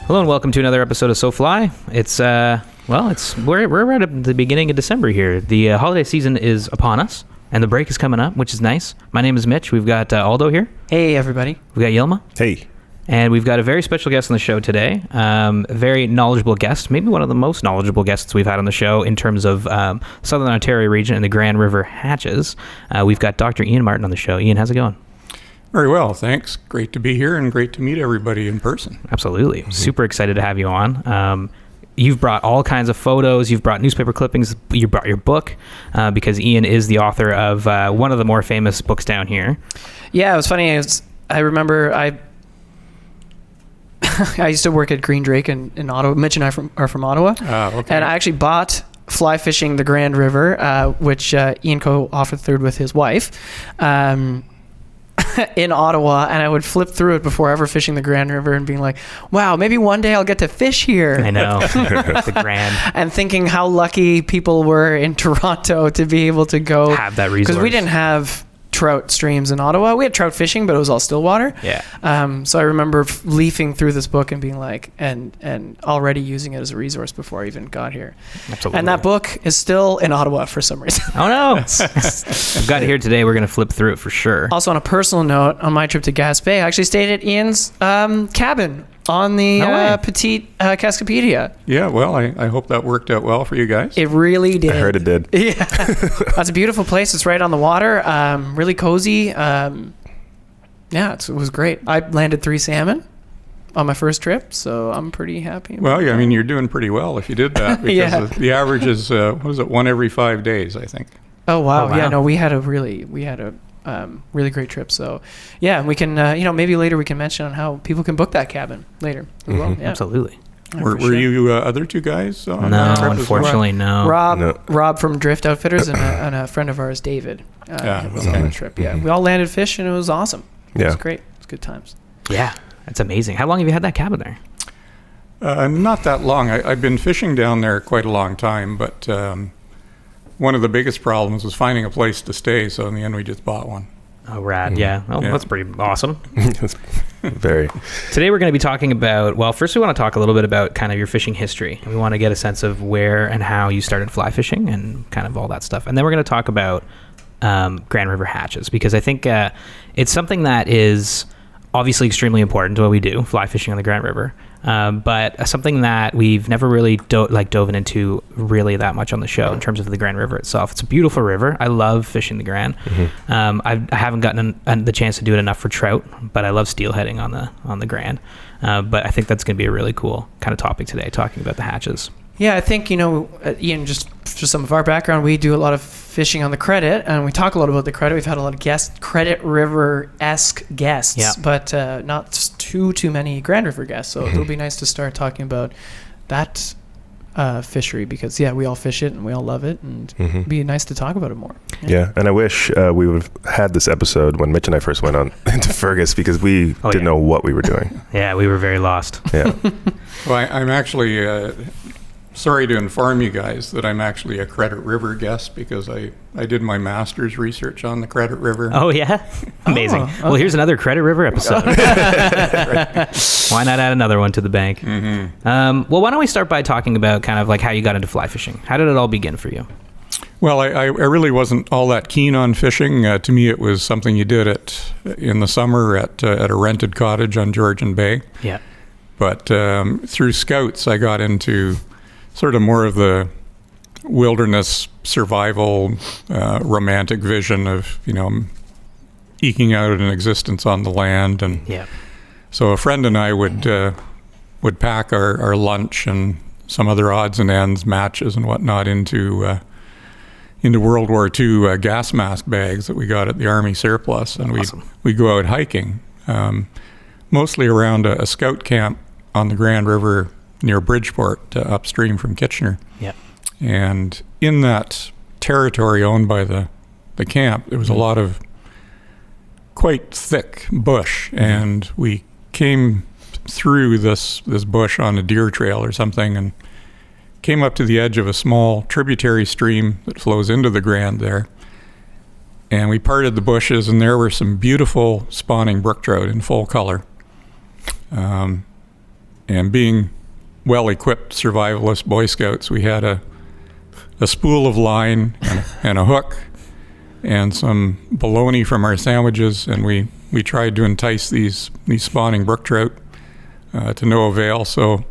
Hello and welcome to another episode of SoFly. It's we're right at the beginning of December here. The holiday season is upon us, and the break is coming up, which is nice. My name is Mitch. We've got Aldo here. Hey, everybody. We've got Yilma. Hey. And we've got a very special guest on the show today. A very knowledgeable guest, maybe one of the most knowledgeable guests we've had on the show in terms of Southern Ontario region and the Grand River Hatches. We've got Dr. Ian Martin on the show. Ian, how's it going? Very well, thanks. Great to be here and great to meet everybody in person. Absolutely. Mm-hmm. Super excited to have you on. You've brought all kinds of photos. You've brought newspaper clippings. You brought your book because Ian is the author of one of the more famous books down here. Yeah, it was funny. I remember I used to work at Green Drake in Ottawa. Mitch and I are from Ottawa. Okay. And I actually bought Fly Fishing the Grand River, which Ian co-authored with his wife. In Ottawa, and I would flip through it before ever fishing the Grand River and being like, wow, maybe one day I'll get to fish here. I know. The Grand. And thinking how lucky people were in Toronto to be able to go have that resource. Because we didn't have trout streams in Ottawa. We had trout fishing, but it was all still water. Yeah. So I remember leafing through this book and being like, and already using it as a resource before I even got here. Absolutely. And that book is still in Ottawa for some reason. Oh no. I've got it here today. We're going to flip through it for sure. Also, on a personal note, on my trip to Gaspé, I actually stayed at Ian's cabin on the Petite Cascapedia. Yeah, well, I hope that worked out well for you guys. It really did. I heard it did. Yeah. That's a beautiful place. It's right on the water. Really cozy. Yeah, it was great. I landed 3 salmon on my first trip, so I'm pretty happy. Well, yeah, I mean, you're doing pretty well if you did that, because Yeah. the average is, what was it, 1 every 5 days, I think. Oh, wow. Oh, wow. Yeah, no, we had a really great trip. So, yeah, we can, maybe later we can mention on how people can book that cabin later as well. Yeah. Absolutely. Were you other 2 guys on No, that trip as well? unfortunately, no. Rob from Drift Outfitters and a friend of ours, David, was on the trip. Yeah, we all landed fish and it was awesome. It was great. It was good times. Yeah, that's amazing. How long have you had that cabin there? Not that long. I've been fishing down there quite a long time, but one of the biggest problems was finding a place to stay, so in the end we just bought one. Oh, rad. Yeah. Well, that's pretty awesome. Very. Today we're going to be talking about, well, first we want to talk a little bit about kind of your fishing history. We want to get a sense of where and how you started fly fishing and kind of all that stuff. And then we're going to talk about Grand River Hatches, because I think it's something that is obviously extremely important to what we do, fly fishing on the Grand River, but something that we've never really dove into really that much on the show in terms of the Grand River itself. It's a beautiful river. I love fishing the Grand. Mm-hmm. I haven't gotten the chance to do it enough for trout, but I love steelheading on the Grand. But I think that's going to be a really cool kind of topic today, talking about the hatches. Yeah, I think, Ian, just for some of our background, we do a lot of fishing on the Credit, and we talk a lot about the Credit. We've had a lot of guests, Credit River-esque guests, but not too many Grand River guests. So it'll be nice to start talking about that fishery, because, we all fish it and we all love it, and it'd be nice to talk about it more. Yeah, and I wish we would have had this episode when Mitch and I first went on into Fergus, because we didn't know what we were doing. Yeah, we were very lost. Yeah. Well, I'm actually... sorry to inform you guys that I'm actually a Credit River guest, because I did my master's research on the Credit River. Oh, yeah? Amazing. Okay. Well, here's another Credit River episode. Why not add another one to the bank? Mm-hmm. Well, why don't we start by talking about kind of like how you got into fly fishing? How did it all begin for you? Well, I really wasn't all that keen on fishing. To me, it was something you did in the summer at a rented cottage on Georgian Bay. Yeah. But through Scouts, I got into sort of more of the wilderness survival, romantic vision of, eking out an existence on the land. And so a friend and I would pack our lunch and some other odds and ends, matches and whatnot into World War II gas mask bags that we got at the Army surplus. And we'd go out hiking, mostly around a scout camp on the Grand River near Bridgeport, upstream from Kitchener. Yeah. And in that territory owned by the camp, there was a lot of quite thick bush, and we came through this bush on a deer trail or something, and came up to the edge of a small tributary stream that flows into the Grand there. And we parted the bushes, and there were some beautiful spawning brook trout in full color. And being well-equipped survivalist Boy Scouts, we had a spool of line and a hook and some bologna from our sandwiches, and we tried to entice these spawning brook trout to no avail. So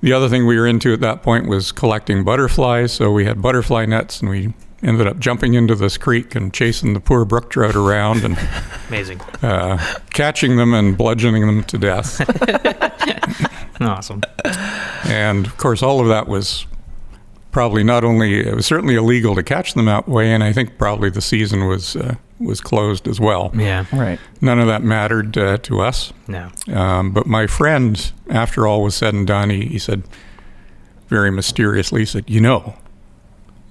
the other thing we were into at that point was collecting butterflies. So we had butterfly nets, and we ended up jumping into this creek and chasing the poor brook trout around and Amazing. Catching them and bludgeoning them to death. Awesome. And of course, all of that was probably it was certainly illegal to catch them that way, and I think probably the season was closed as well. Yeah. Right. None of that mattered to us. No. But my friend, after all was said and done, he said, very mysteriously, he said,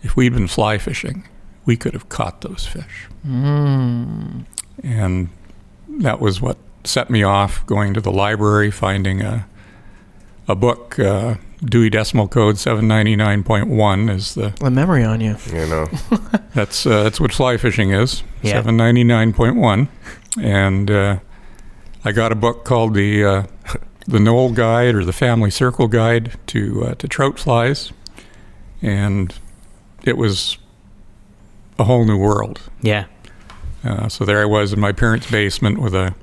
if we'd been fly fishing, we could have caught those fish. And that was what set me off, going to the library, finding a book, Dewey Decimal Code 799.1 is the memory on you. That's what fly fishing is. Yeah. 799.1, and I got a book called the Knoll Guide, or the Family Circle Guide to trout flies, and it was a whole new world. Yeah. So there I was in my parents' basement with a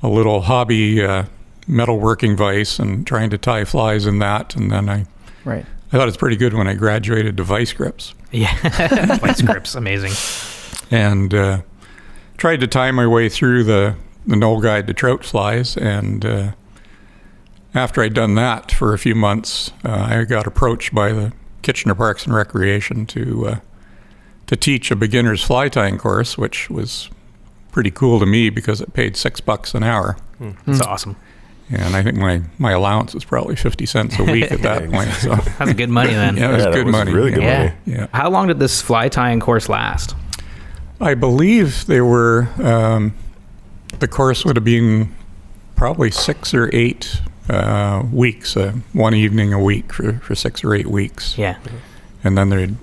little hobby metalworking vise and trying to tie flies in that, and then I thought it's pretty good when I graduated to vice grips. Yeah. Vice grips, amazing. And tried to tie my way through the Knoll Guide to trout flies, and after I'd done that for a few months, I got approached by the Kitchener Parks and Recreation to teach a beginner's fly tying course, which was pretty cool to me because it paid $6 an hour. That's awesome. And I think my allowance was probably 50 cents a week at that point. So That's good money then. yeah, it was good money. Really good money. Yeah. How long did this fly tying course last? I believe they were, the course would have been probably 6 or 8 weeks, one evening a week for 6 or 8 weeks. Yeah. And then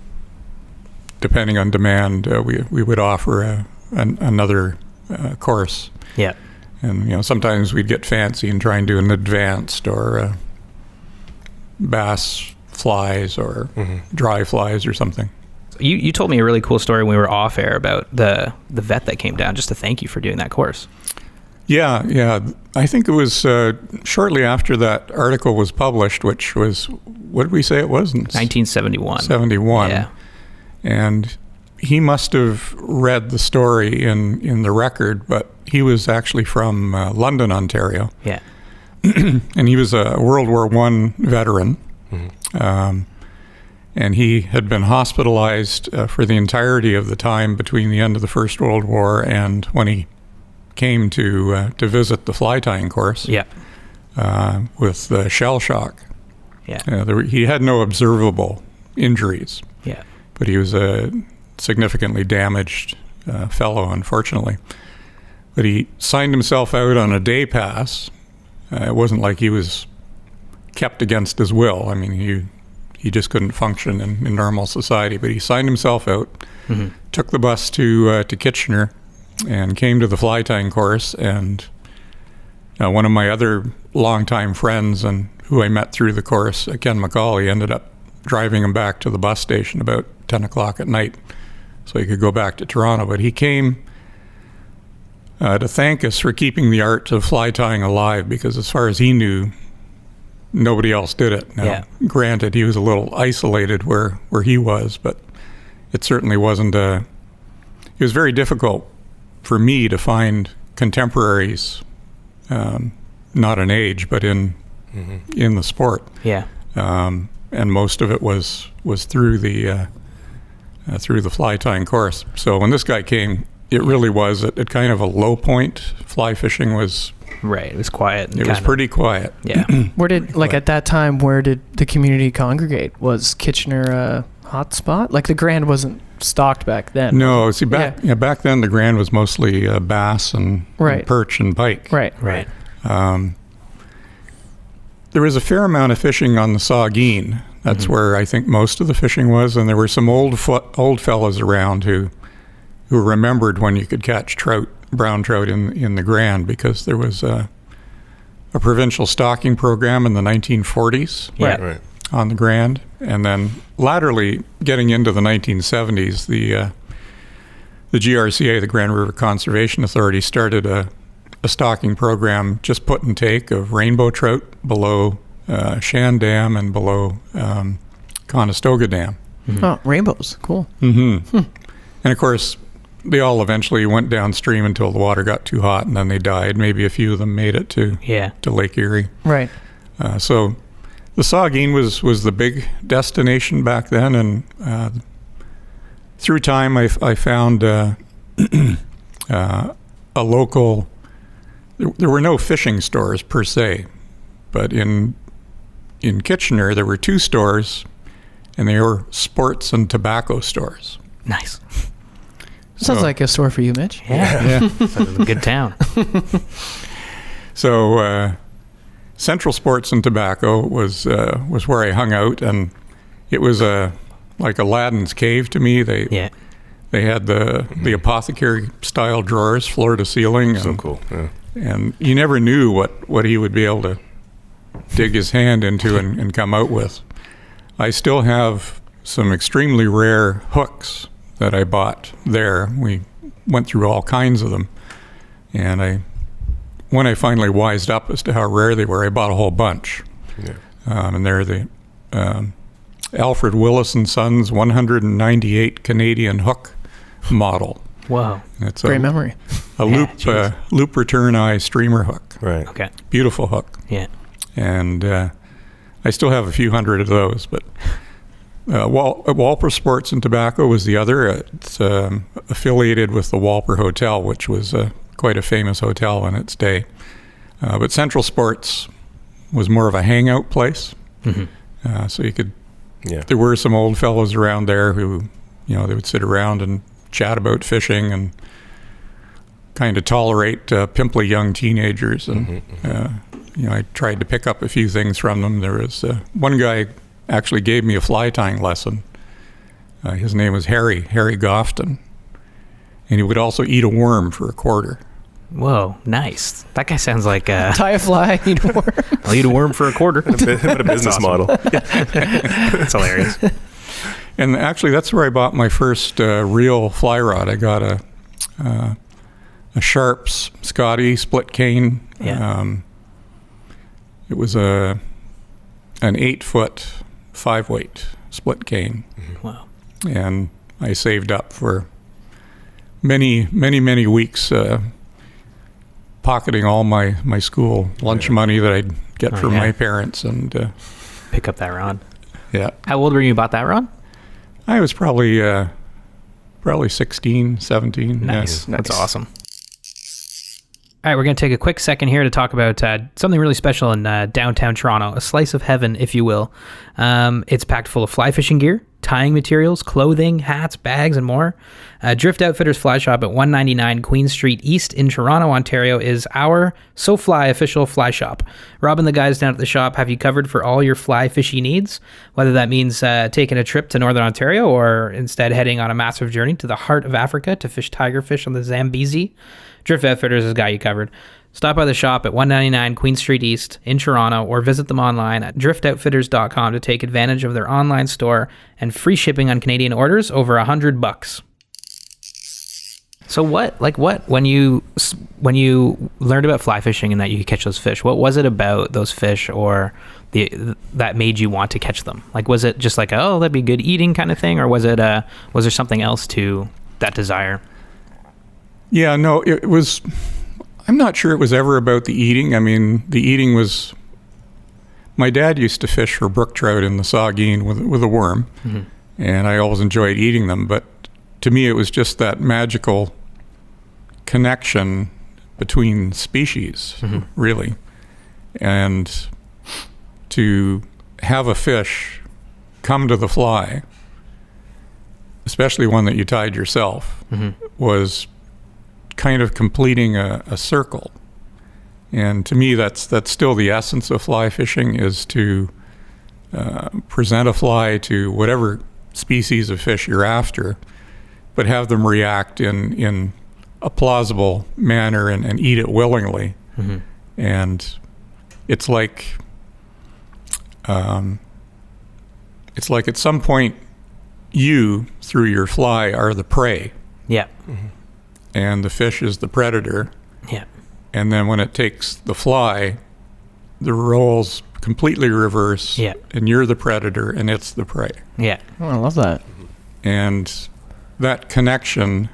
depending on demand, we would offer another course. Yeah. And sometimes we'd get fancy and try and do an advanced or bass flies or dry flies or something. You told me a really cool story when we were off air about the vet that came down just to thank you for doing that course. Yeah. I think it was shortly after that article was published, which was, what did we say it was? 1971. 71. Yeah. And he must have read the story in the record, but he was actually from London, Ontario. Yeah. And he was a World War I veteran. And he had been hospitalized for the entirety of the time between the end of the First World War and when he came to visit the fly tying course. Yeah. With shell shock. Yeah. He had no observable injuries. Yeah. But he was a significantly damaged fellow, unfortunately. But he signed himself out on a day pass. It wasn't like he was kept against his will. I mean, he just couldn't function in normal society. But he signed himself out, took the bus to Kitchener, and came to the fly tying course. And one of my other longtime friends, and who I met through the course, Ken McCauley, ended up driving him back to the bus station about 10 o'clock at night so he could go back to Toronto. But he came to thank us for keeping the art of fly tying alive, because as far as he knew, nobody else did it. Now, granted, he was a little isolated where he was, but it certainly wasn't it was very difficult for me to find contemporaries, not in age, but in the sport. Yeah. And most of it was through the fly tying course. So when this guy came, it really was at kind of a low point. Fly fishing was right. It was quiet. It was pretty quiet. Yeah. Where did at that time? Where did the community congregate? Was Kitchener a hot spot? Like the Grand wasn't stocked back then. No. See, back then the Grand was mostly bass and perch and pike. Right. There was a fair amount of fishing on the Saugeen. That's where I think most of the fishing was, and there were some old fellas around who remembered when you could catch brown trout in the Grand, because there was a a provincial stocking program in the 1940s. Yeah. Right. On the Grand, and then laterally getting into the 1970s, the GRCA, the Grand River Conservation Authority, started a stocking program, just put and take, of rainbow trout below Shan Dam and below Conestoga Dam. Mm-hmm. Oh, rainbows, cool. Mm-hmm. And of course, they all eventually went downstream until the water got too hot, and then they died. Maybe a few of them made it to Lake Erie. Right. So the Saugeen was the big destination back then, and through time I found a local. There were no fishing stores per se, but in Kitchener there were 2 stores, and they were sports and tobacco stores. Nice. Sounds like a store for you, Mitch. Yeah. Sounds like a good town. So Central Sports and Tobacco was where I hung out, and it was like Aladdin's cave to me. They had the apothecary style drawers, floor to ceiling. So cool. Yeah. And you never knew what he would be able to dig his hand into and come out with. I still have some extremely rare hooks that I bought there. We went through all kinds of them, and when I finally wised up as to how rare they were, I bought a whole bunch. Yeah. And they're the Alfred Willis & Sons 198 Canadian hook model. Whoa. It's Great memory. A loop return eye streamer hook. Right. Okay. Beautiful hook. Yeah. And I still have a few hundred of those, but Walper Sports and Tobacco was the other. It's affiliated with the Walper Hotel, which was quite a famous hotel in its day. But Central Sports was more of a hangout place. Mm-hmm. So you could, there were some old fellows around there who, they would sit around and chat about fishing and kind of tolerate pimply young teenagers. And, I tried to pick up a few things from them. There was one guy actually gave me a fly tying lesson. His name was Harry Gofton. And he would also eat a worm for a quarter. Whoa, nice. That guy sounds like tie a fly, eat a worm. I'll eat a worm for a quarter. What a business model. That's hilarious. And actually, that's where I bought my first real fly rod. I got a Sharps Scotty split cane. Yeah. It was an 8-foot 5-weight split cane. Wow. And I saved up for many weeks pocketing all my school lunch money that I'd get from my parents and pick up that rod. Yeah. How old were you about that rod? I was probably 16, 17. Nice. Yeah. That's awesome. All right, we're going to take a quick second here to talk about something really special in downtown Toronto, a slice of heaven, if you will. It's packed full of fly fishing gear, tying materials, clothing, hats, bags, and more. Drift Outfitters Fly Shop at 199 Queen Street East in Toronto, Ontario is our SoFly official fly shop. Rob and the guys down at the shop have you covered for all your fly fishing needs, whether that means taking a trip to Northern Ontario or instead heading on a massive journey to the heart of Africa to fish tigerfish on the Zambezi. Drift Outfitters has got you covered. Stop by the shop at 199 Queen Street East in Toronto or visit them online at driftoutfitters.com to take advantage of their online store and free shipping on Canadian orders over $100. So when you learned about fly fishing and that you could catch those fish, what was it about those fish or that made you want to catch them? Like, was it just like, oh, that'd be good eating kind of thing, or was there something else to that desire? Yeah, no, it was. I'm not sure it was ever about the eating. I mean, the eating was. My dad used to fish for brook trout in the Saugeen with a worm, and I always enjoyed eating them. But to me, it was just that magical connection between species, really, and to have a fish come to the fly, especially one that you tied yourself, was kind of completing a circle. And to me, that's still the essence of fly fishing, is to present a fly to whatever species of fish you're after, but have them react in a plausible manner and eat it willingly. And it's like at some point you, through your fly, are the prey. Yeah. And the fish is the predator. Yeah. And then when it takes the fly, the roles completely reverse. Yeah. And you're the predator and it's the prey. Yeah. Oh, I love that. And that connection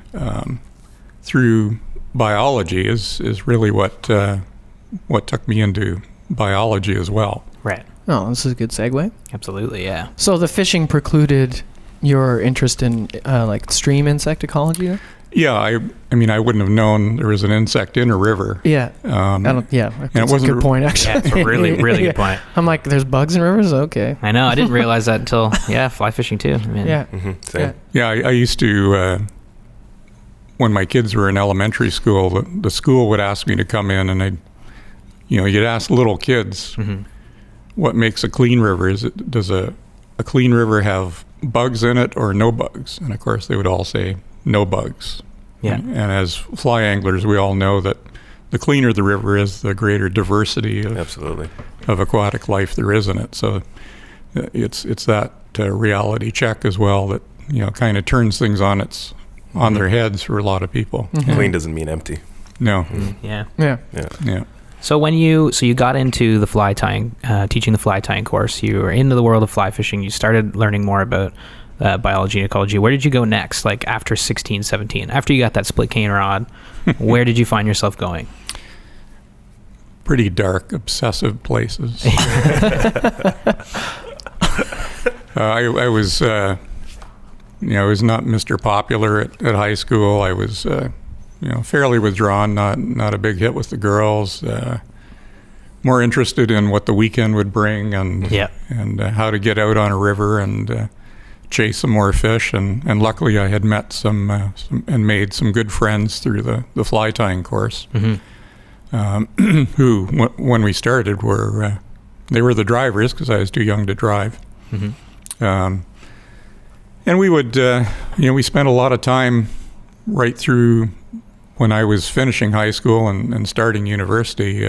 through biology is really what took me into biology as well. Right. Oh, this is a good segue. Absolutely. Yeah. So the fishing precluded your interest in like stream insect ecology? Then? Yeah, I mean, I wouldn't have known there was an insect in a river. Yeah. That's a good point, actually. Yeah, it's a really, really good point. I'm like, there's bugs in rivers? Okay. I know. I didn't realize that until, fly fishing too. I mean, Yeah. Same. Yeah, I used to, when my kids were in elementary school, the school would ask me to come in, and you'd ask little kids, what makes a clean river? Does a clean river have bugs in it or no bugs? And of course, they would all say no bugs. Yeah. And as fly anglers, we all know that the cleaner the river is, the greater diversity of aquatic life there is in it. So it's that reality check as well that kind of turns things on their heads for a lot of people. Clean doesn't mean empty. No. Yeah. Yeah. So you got into the fly tying, teaching the fly tying course, you were into the world of fly fishing, you started learning more about biology and ecology. Where did you go next, like after 16, 17? After you got that split cane rod, where did you find yourself going? Pretty dark, obsessive places. I was not Mr. Popular at high school. I was fairly withdrawn, not a big hit with the girls. More interested in what the weekend would bring and how to get out on a river and chase some more fish. And luckily, I had met some and made some good friends through the fly tying course. Who, when we started, they were the drivers because I was too young to drive. And we would, we spent a lot of time right through when I was finishing high school and starting university.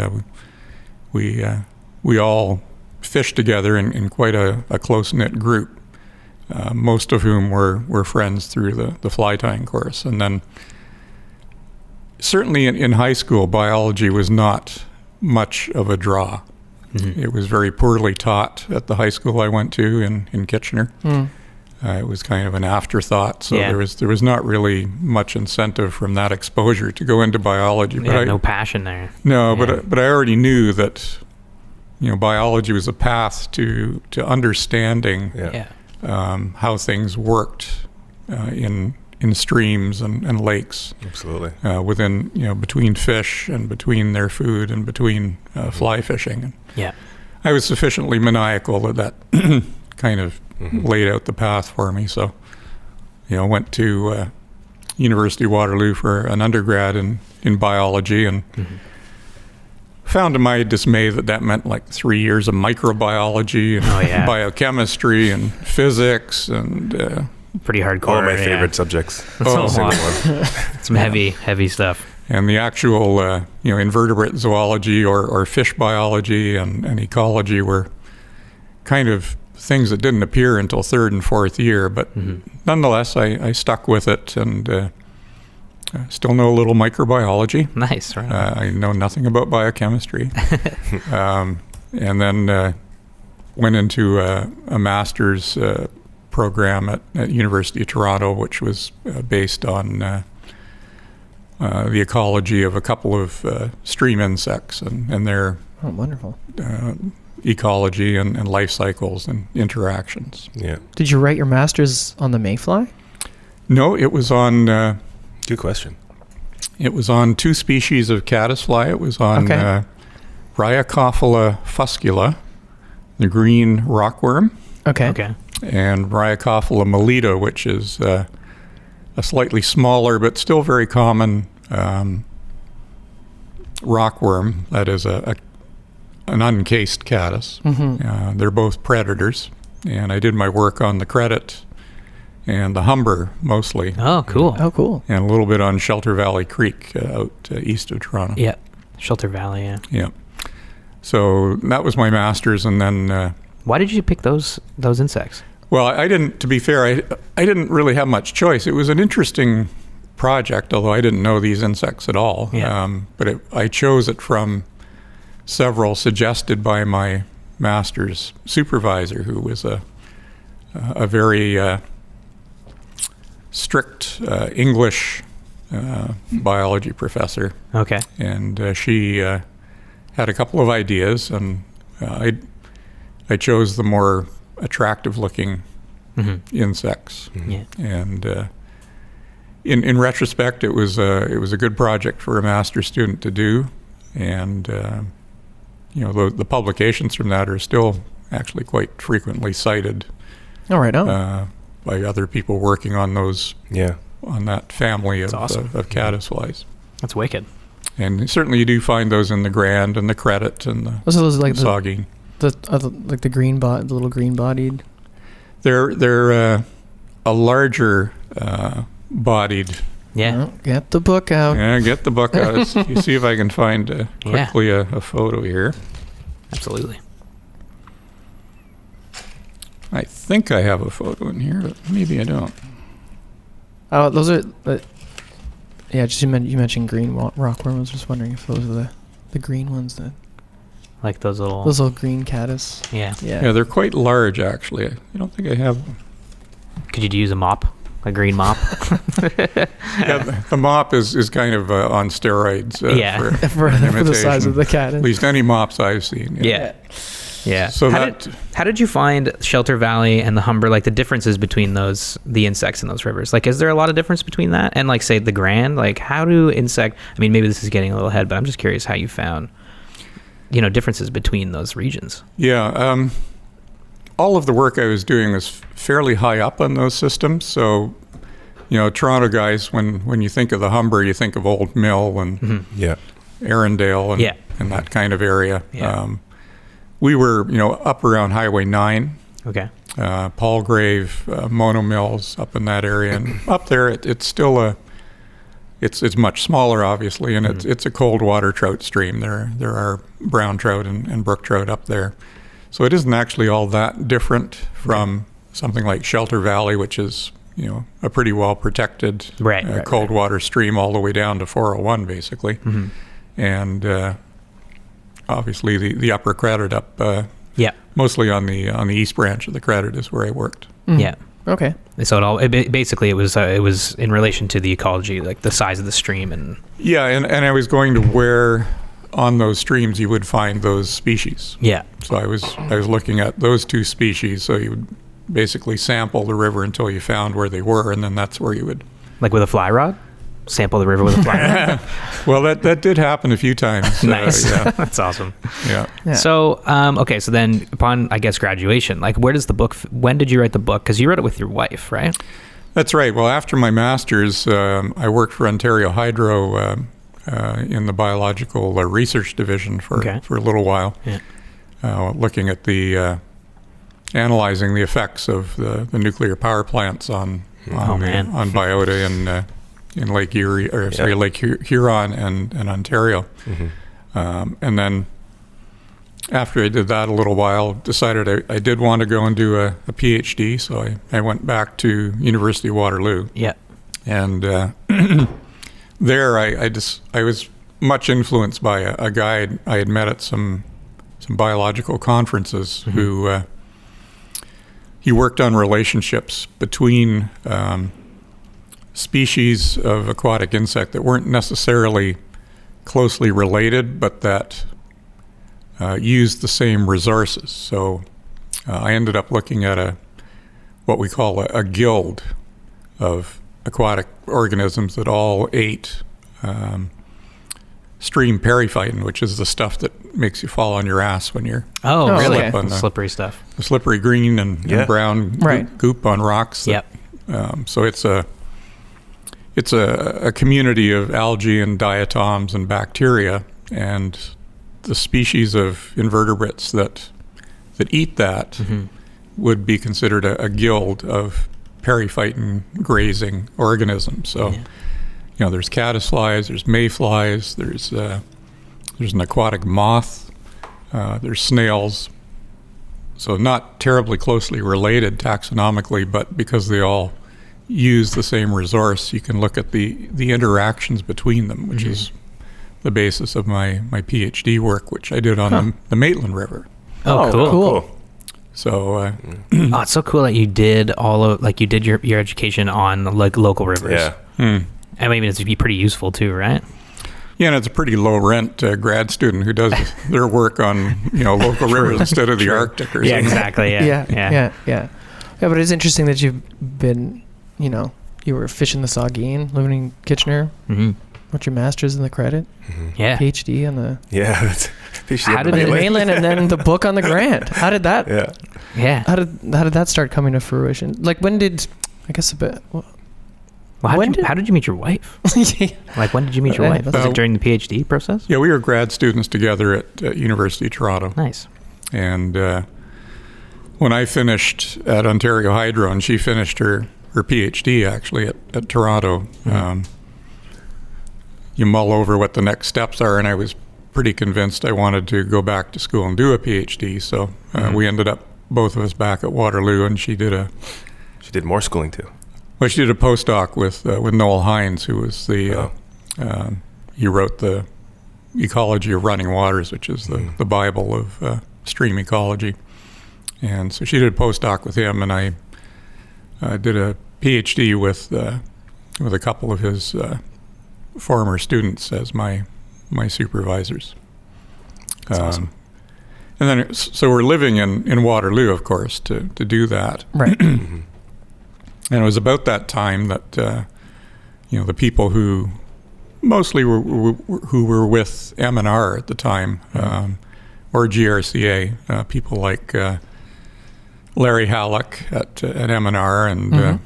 We all fished together in quite a close-knit group, most of whom were friends through the fly tying course. And then certainly in high school, biology was not much of a draw. It was very poorly taught at the high school I went to in Kitchener. It was kind of an afterthought, so there was not really much incentive from that exposure to go into biology. But no passion there. No, but I already knew that biology was a path to understanding how things worked in streams and lakes. Absolutely. Within between fish and between their food and between fly fishing. Yeah. I was sufficiently maniacal that kind of laid out the path for me. So, went to University of Waterloo for an undergrad in biology and found to my dismay that meant like 3 years of microbiology and biochemistry and physics and pretty hardcore. All my favorite subjects. Some heavy stuff. And the actual, invertebrate zoology or fish biology and ecology were kind of things that didn't appear until third and fourth year. But nonetheless, I stuck with it and still know a little microbiology. Nice, right? I know nothing about biochemistry. And then went into a master's program at University of Toronto, which was based on the ecology of a couple of stream insects and their wonderful ecology and life cycles and interactions. Yeah. Did you write your master's on the mayfly? No, it was on. Good question. It was on two species of caddisfly. It was on Rhyocophila fuscula, the green rockworm. Okay. And Rhyocophila melita, which is a slightly smaller but still very common rockworm that is an uncased caddis. They're both predators, and I did my work on the credit and the humber mostly. Oh, cool. And a little bit on Shelter Valley Creek out east of Toronto. Yeah, Shelter Valley, Yeah. So that was my master's, and then. Why did you pick those insects? Well, I didn't. To be fair, I didn't really have much choice. It was an interesting project, although I didn't know these insects at all. Yeah. But I chose it from several suggested by my master's supervisor, who was a very strict English biology professor. Okay. And she had a couple of ideas, and I chose the more attractive-looking insects. Yeah. And in retrospect, it was a good project for a master's student to do, and the publications from that are still actually quite frequently cited. Oh, right on. By other people working on those. Yeah. On that family of caddisflies. That's wicked. And certainly you do find those in the Grand and the Credit and the those like Saugeen. Like the the little green bodied. They're a larger bodied. Yeah. Oh, get the book out. Yeah, get the book out. You see if I can find quickly a photo here. Absolutely. I think I have a photo in here, but maybe I don't. Oh, those are. Yeah, just you mentioned green rockworm. I was just wondering if those are the green ones that. Like those little green caddis. Yeah. Yeah, they're quite large actually. I don't think I have. Could you use a mop? A green mop? Yeah, the mop is kind of on steroids. For the size of the caddis. At least any mops I've seen. Yeah. So how did you find Shelter Valley and the Humber, like the differences between the insects in those rivers? Like, is there a lot of difference between that and like say the Grand? Like, how do I mean, maybe this is getting a little ahead, but I'm just curious how you found, differences between those regions. Yeah. All of the work I was doing was fairly high up on those systems. So, Toronto guys, when you think of the Humber, you think of Old Mill and Arundel and that kind of area. Yeah. We were, up around Highway 9. Okay. Palgrave, Mono Mills, up in that area, and up there it's still it's much smaller, obviously, and it's a cold water trout stream. There are brown trout and brook trout up there, so it isn't actually all that different from something like Shelter Valley, which is a pretty well protected cold water stream all the way down to 401, basically, and. Obviously, the upper Credit up, mostly on the east branch of the Credit is where I worked. Yeah. Okay. So it was in relation to the ecology, like the size of the stream and. Yeah, and I was going to where on those streams you would find those species. Yeah. So I was looking at those two species. So you would basically sample the river until you found where they were, and then that's where you would. Like with a fly rod. Sample the river with a fly rod. Well, that did happen a few times. Nice. That's awesome. Yeah. So, so then upon, I guess, graduation, like when did you write the book? Because you wrote it with your wife, right? That's right. Well, after my master's, I worked for Ontario Hydro in the biological research division for a little while, looking at analyzing the effects of the nuclear power plants on biota in Lake Erie, Lake Huron and Ontario. And then after I did that a little while, decided I did want to go and do a PhD, so I went back to University of Waterloo. Yeah. And there I was much influenced by a guy I had met at some biological conferences who he worked on relationships between species of aquatic insect that weren't necessarily closely related, but that used the same resources. So I ended up looking at what we call a guild of aquatic organisms that all ate stream periphyton, which is the stuff that makes you fall on your ass when you're really okay. Slippery stuff. The slippery green and brown goop on rocks. So it's a community of algae and diatoms and bacteria, and the species of invertebrates that eat that would be considered a guild of periphyton grazing organisms. So, there's caddisflies, there's mayflies, there's an aquatic moth, There's snails. So not terribly closely related taxonomically, but because they all use the same resource, you can look at the interactions between them, which is the basis of my PhD work, which I did on the Maitland River. Oh, cool. So, it's so cool that you did you did your education on like local rivers. Yeah. I mean, it'd be pretty useful too, right? Yeah, and it's a pretty low rent grad student who does their work on local rivers instead of the Arctic or something. Yeah, exactly. Yeah. But it's interesting that you've been, you were fishing the Saugeen, living in Kitchener. Mm-hmm. What's your master's in the credit? Yeah. PhD on the That's How did the mainland, and then the book on the Grand. How did that? Yeah. How did that start coming to fruition? Like when did? I guess a bit. Well, how did you meet your wife? Like when did you meet your wife? Was it during the PhD process? Yeah, we were grad students together at University of Toronto. Nice. And when I finished at Ontario Hydro, and she finished her PhD actually at Toronto, you mull over what the next steps are, and I was pretty convinced I wanted to go back to school and do a PhD. So we ended up, both of us, back at Waterloo, and she did more schooling too. Well, she did a postdoc with Noel Hines, who was he wrote the Ecology of Running Waters, which is the Bible of stream ecology. And so she did a postdoc with him, and I did a PhD with a couple of his former students as my supervisors. That's awesome. And then, so we're living in Waterloo, of course, to do that. Right. And it was about that time that, the people who mostly who were with M&R at the time, or GRCA, people like Larry Halleck at M&R and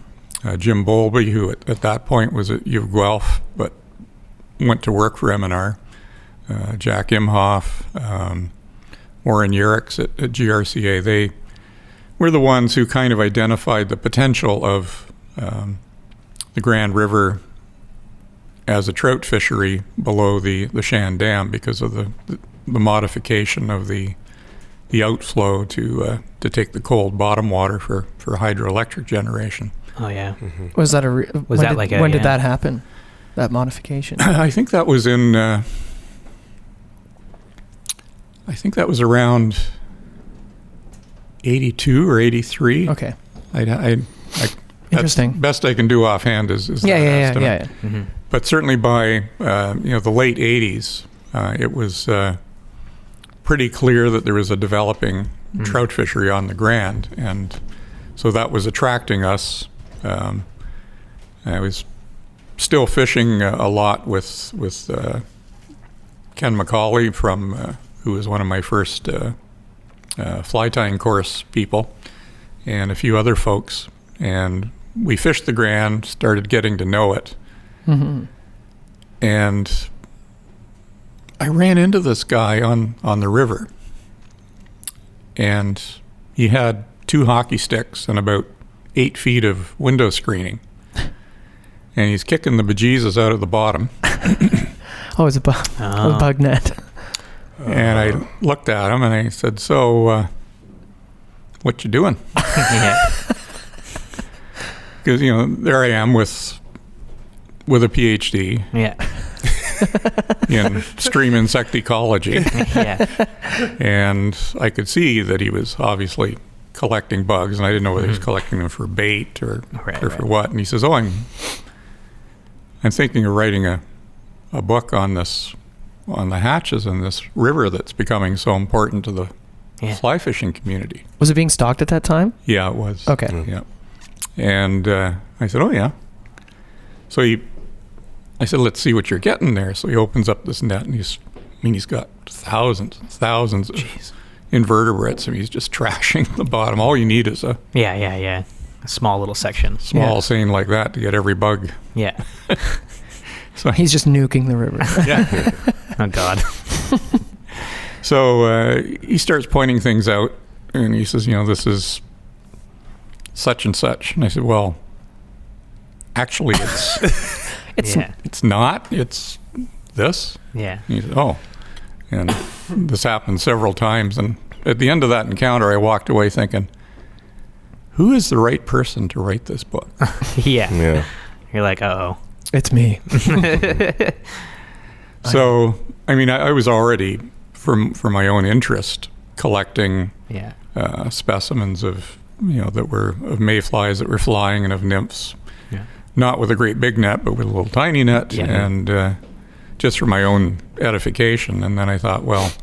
Jim Bowlby, who at that point was at U of Guelph, but went to work for M&R, Jack Imhoff, Warren Yerix at GRCA. They were the ones who kind of identified the potential of the Grand River as a trout fishery below the Shan Dam because of the modification of the outflow to take the cold bottom water for hydroelectric generation. Oh yeah. Was that when did that happen? That modification? I think that was in. I think that was around 82 or 83. Okay. Interesting. Best I can do offhand is that estimate. Yeah. Mm-hmm. But certainly by the late 80s, it was pretty clear that there was a developing trout fishery on the Grand, and so that was attracting us. I was still fishing a lot with Ken McCauley from who was one of my first fly tying course people, and a few other folks, and we fished the Grand, started getting to know it. And I ran into this guy on the river, and he had 2 hockey sticks and about 8 feet of window screening, and he's kicking the bejesus out of the bottom. It's a bug net. And I looked at him and I said, "So, what you doing?" Because there I am with a PhD. Yeah. In stream insect ecology. Yeah. And I could see that he was obviously collecting bugs, and I didn't know whether he was collecting them for bait or for what. And he says, I'm thinking of writing a book on the hatches in this river that's becoming so important to the fly fishing community. Was it being stocked at that time? Yeah, it was. Okay. Yeah. And I said, oh, yeah. So I said, let's see what you're getting there. So he opens up this net, and he's got thousands and thousands of invertebrates, and he's just trashing the bottom. All you need is a a small little section, seine like that to get every bug. Yeah. So he's just nuking the river. Yeah. Oh God. So he starts pointing things out, and he says, this is such and such. And I said, well, actually, it's not. It's this. Yeah. And he said, oh. And this happened several times. And at the end of that encounter, I walked away thinking, who is the right person to write this book? Yeah. You're like, uh-oh. It's me. So, I mean, I was already, for my own interest, collecting specimens of, that were of mayflies that were flying and of nymphs. Yeah. Not with a great big net, but with a little tiny net, and just for my own edification. And then I thought, well,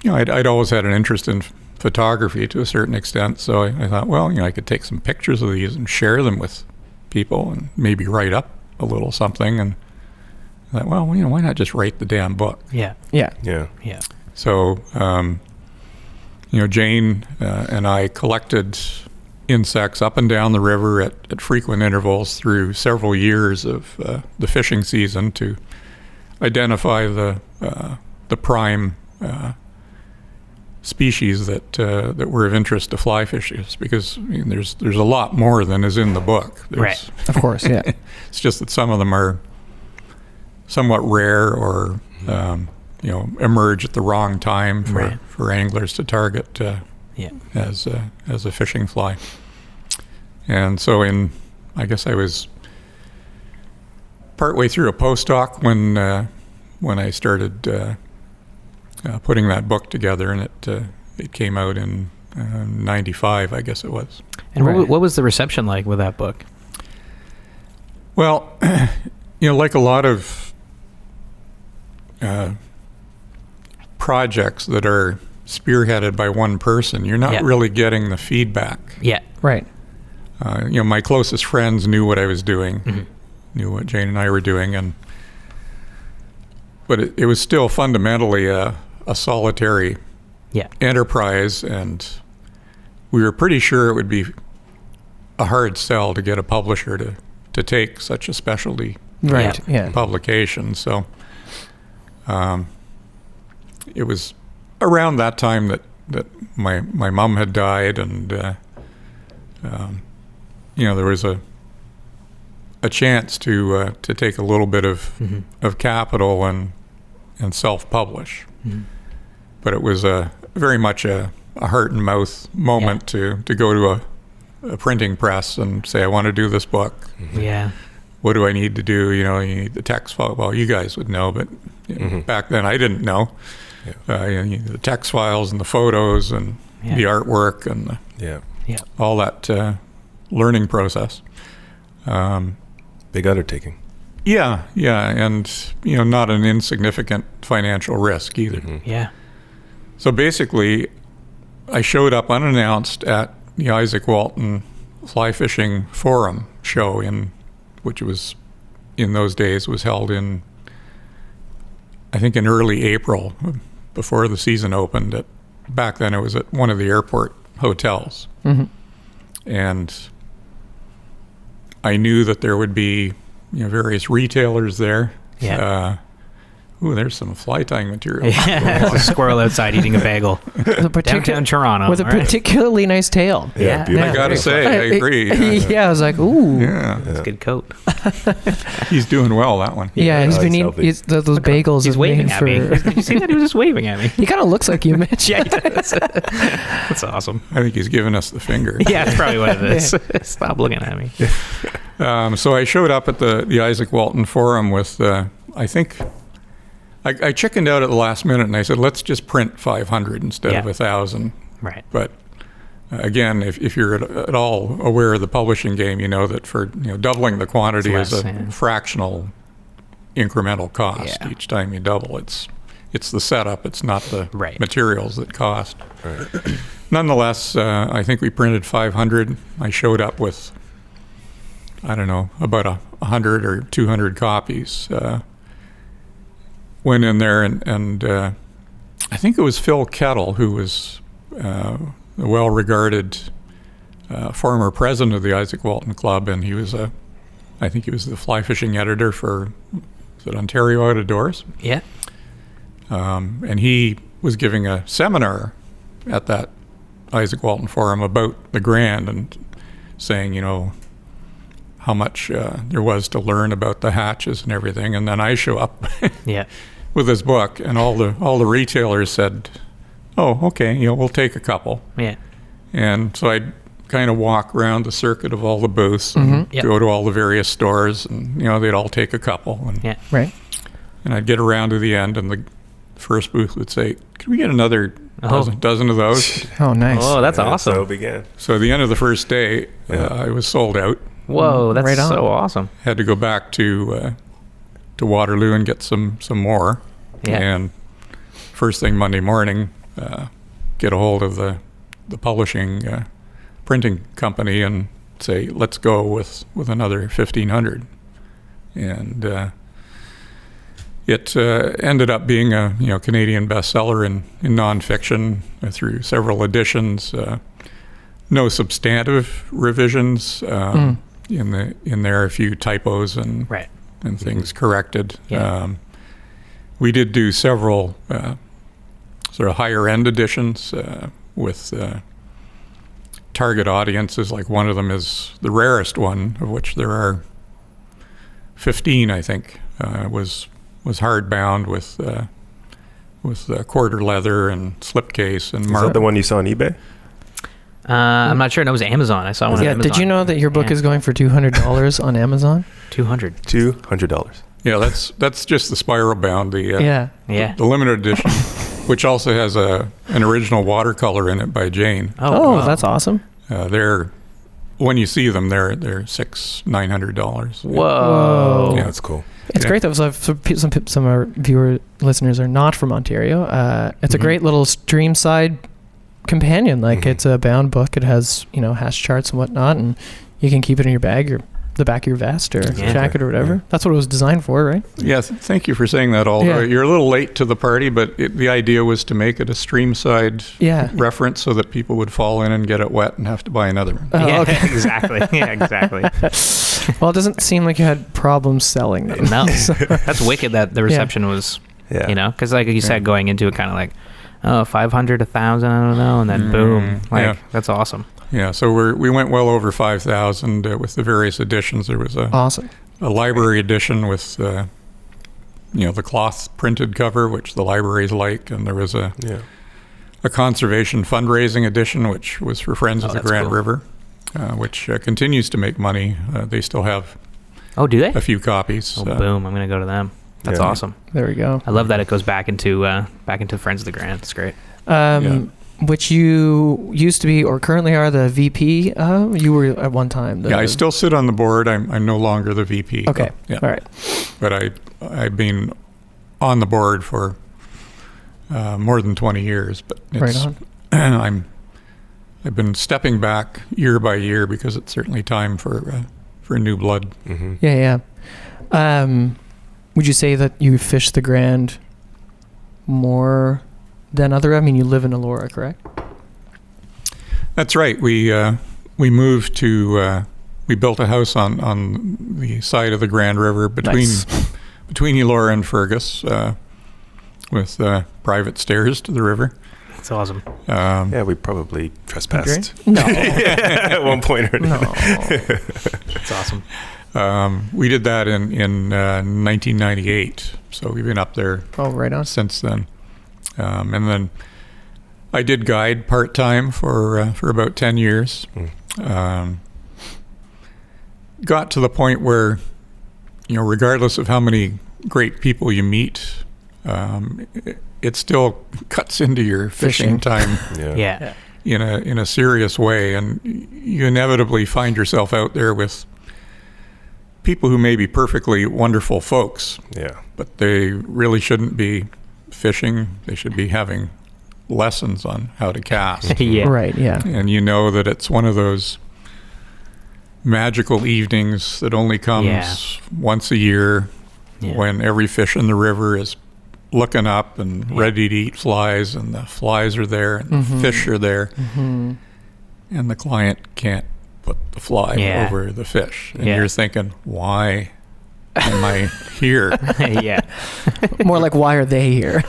I'd always had an interest in photography to a certain extent, so I thought, well, I could take some pictures of these and share them with people and maybe write up a little something. And I thought, well, why not just write the damn book? Yeah. So, Jane and I collected insects up and down the river at frequent intervals through several years of the fishing season to identify the prime species that were of interest to fly fishers, because there's a lot more than is in the book. Right. Of course, yeah. It's just that some of them are somewhat rare or emerge at the wrong time for anglers to target as a fishing fly. And so I guess I was partway through a postdoc when I started putting that book together, and it came out in 95, I guess it was. And what was the reception like with that book? Well, like a lot of projects that are spearheaded by one person, you're not really getting the feedback. Yeah. Right. My closest friends knew what I was doing, knew what Jane and I were doing, but it was still fundamentally a solitary enterprise, and we were pretty sure it would be a hard sell to get a publisher to take such a specialty publication. So it was around that time that my mom had died, and there was a chance to take a little bit of capital and self-publish. But it was very much a heart and mouth moment to go to a printing press and say, I want to do this book. Yeah. What do I need to do? You need the text file. Well, you guys would know, but back then I didn't know. The text files and the photos and the artwork and all that learning process. Big undertaking. Yeah, and not an insignificant financial risk either. Yeah. So basically, I showed up unannounced at the Isaac Walton Fly Fishing Forum show, which was in those days was held in, I think, in early April, before the season opened. Back then, it was at one of the airport hotels, and I knew that there would be various retailers there. Yeah. There's some fly tying material. There's a squirrel outside eating a bagel. Downtown Toronto. With a particularly nice tail. Yeah. I gotta say, I agree. I was like, ooh. Yeah. That's a good coat. He's doing well, that one. Yeah, he's been eating those bagels. He's waving at me. Did you see that? He was just waving at me. He kind of looks like you, Mitch. Yeah, he does. That's awesome. I think he's giving us the finger. Yeah, that's probably what it is. Stop looking at me. So I showed up at the Isaac Walton Forum with, I think, I chickened out at the last minute, and I said, let's just print 500 instead of 1,000. Right. But again, if you're at all aware of the publishing game, you know that for doubling the quantity is a fractional incremental cost. Yeah. Each time you double, it's the setup. It's not the materials that cost. Right. Nonetheless, I think we printed 500. I showed up with, I don't know, about 100 or 200 copies. Went in there and I think it was Phil Kettle, who was a well-regarded former president of the Isaac Walton Club, and I think he was the fly fishing editor for Ontario Out of Doors. Yeah. And he was giving a seminar at that Isaac Walton Forum about the Grand and saying, how much there was to learn about the hatches and everything. And then I show up with his book, and all the retailers said, "Oh, okay, we'll take a couple." Yeah. And so I'd kind of walk around the circuit of all the booths and go to all the various stores, and they'd all take a couple. And, Yeah. Right. And I'd get around to the end, and the first booth would say, "Can we get another dozen of those?" Oh, nice. Oh, that's awesome. So it began. So at the end of the first day, I was sold out. Whoa, that's Right on. so awesome. Had to go back to Waterloo and get some more. Yeah. And first thing Monday morning, get a hold of the publishing printing company and say, let's go with another 1,500. And it ended up being a Canadian bestseller in nonfiction through several editions. No substantive revisions. In there, a few typos and Right. and things corrected. Yeah. We did do several sort of higher end editions with target audiences. Like one of them is the rarest one, of which there are 15, I think, was hardbound with quarter leather and slipcase and Is that the one you saw on eBay? I'm not sure. No, it was Amazon. I saw one on Amazon. Did you know that your book is going for $200 on Amazon? 200. $200. Yeah, that's just the spiral bound. The Yeah. Yeah. the limited edition, which also has an original watercolor in it by Jane. Oh, wow. that's awesome. They're when you see them, they're $900. Whoa. Yeah, that's cool. It's Yeah. great though. So some of our viewer listeners are not from Ontario. It's a great little stream side companion. Like it's a bound book. It has hash charts and whatnot, and you can keep it in your bag or the back of your vest or jacket or whatever. Yeah. That's what it was designed for, right? Yes, thank you for saying that, Aldo. Yeah. You're a little late to the party, but the idea was to make it a stream side Yeah. reference so that people would fall in and get it wet and have to buy another one. Oh, Yeah, okay. exactly. Yeah, exactly. Well, it doesn't seem like you had problems selling them. No, that's wicked that the reception was, Yeah. because like you said, going into it kind of like, 500, 1,000, I don't know, and then boom. Like, that's awesome. Yeah, so we went well over 5,000 with the various editions. There was Awesome. a library edition with the cloth printed cover, which the libraries like, and there was a conservation fundraising edition, which was for Friends of the that's Grand cool. River, which continues to make money. They still have Oh, do they? a few copies. Oh, boom. I'm going to go to them. That's Yeah. awesome. There we go. I love that it goes back into Friends of the Grand. It's great. Which you used to be or currently are the VP. You were at one time. I still sit on the board. I'm no longer the VP. Okay. Yeah. All right. But I've been on the board for more than 20 years. But Right on. I've been stepping back year by year because it's certainly time for new blood. Mm-hmm. Yeah. Would you say that you fish the Grand more than other? I mean, you live in Elora, correct? That's right. We moved to we built a house on the side of the Grand River between Elora and Fergus with private stairs to the river. It's awesome. Yeah, we probably trespassed. No. At one point or another. No. It's awesome. We did that in 1998, so we've been up there Oh, right on. since then. And then I did guide part-time for about 10 years. Got to the point where, regardless of how many great people you meet, it still cuts into your fishing time Yeah. in a serious way, and you inevitably find yourself out there with people who may be perfectly wonderful folks, Yeah. but they really shouldn't be fishing. They should be having lessons on how to cast. Yeah. Right. Yeah. And you know that it's one of those magical evenings that only comes once a year when every fish in the river is looking up and ready to eat flies, and the flies are there and the fish are there, and the client can't put the fly over the fish. And you're thinking, why am I here? Yeah. More like, why are they here?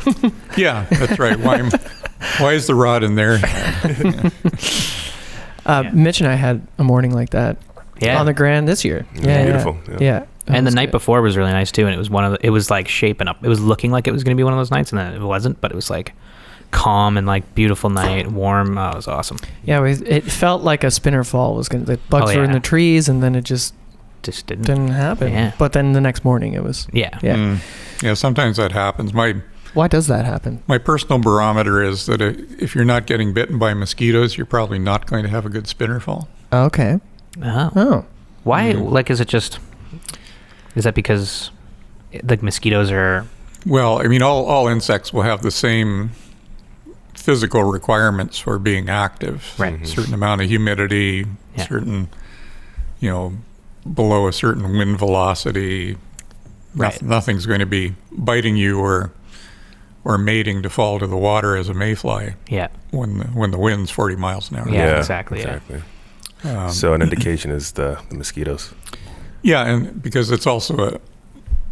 Yeah, that's right. Why is the rod in there? Mitch and I had a morning like that Yeah. on the Grand this year. Yeah, beautiful. Yeah. And the night before was really nice too, and it was like shaping up. It was looking like it was going to be one of those nights, and then it wasn't. But it was like calm and like beautiful night, warm. Oh, it was awesome. Yeah, it felt like a spinner fall was going to. The bugs were in the trees, and then it just didn't happen. Yeah. But then the next morning it was. Yeah. Yeah. Yeah. Sometimes that happens. Why does that happen? My personal barometer is that if you're not getting bitten by mosquitoes, you're probably not going to have a good spinner fall. Okay. Oh. Why? Like, is that because the mosquitoes are? Well, I mean, all insects will have the same physical requirements for being active. Right. A certain amount of humidity, certain, below a certain wind velocity. Right. Nothing's going to be biting you or mating to fall to the water as a mayfly. Yeah. When the wind's 40 miles an hour. Yeah, exactly. So an indication is the mosquitoes. Yeah, and because it's also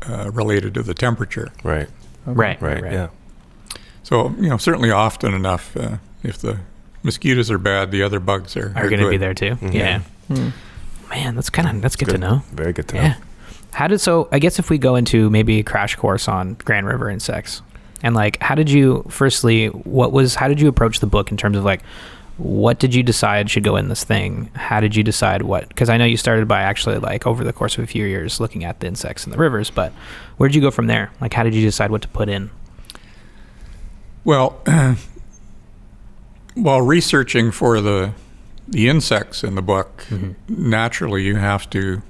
related to the temperature. Right. Right. Yeah. So, certainly often enough, if the mosquitoes are bad, the other bugs are going to be there too. Mm-hmm. Yeah. Man, that's good to know. Very good to know. Yeah. So I guess if we go into maybe a crash course on Grand River insects, and like, how did you approach the book in terms of like, what did you decide should go in this thing? How did you decide what? Because I know you started by actually like over the course of a few years looking at the insects in the rivers, but where did you go from there? Like, how did you decide what to put in? Well, while researching for the insects in the book, naturally you have to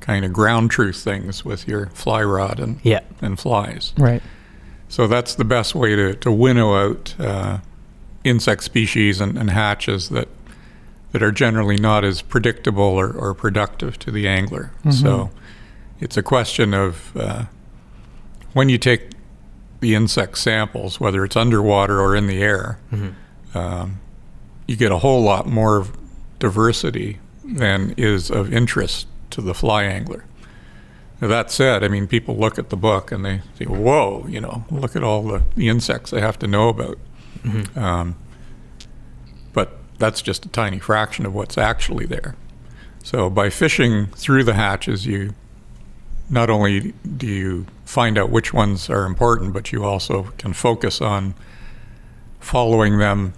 kind of ground truth things with your fly rod and flies. Right. So that's the best way to winnow out insect species and hatches that are generally not as predictable or productive to the angler. So it's a question of when you take the insect samples, whether it's underwater or in the air, you get a whole lot more diversity than is of interest to the fly angler. Now, that said, I mean, people look at the book and they say, whoa, look at all the insects I have to know about. But that's just a tiny fraction of what's actually there. So by fishing through the hatches, you not only do you find out which ones are important, but you also can focus on following them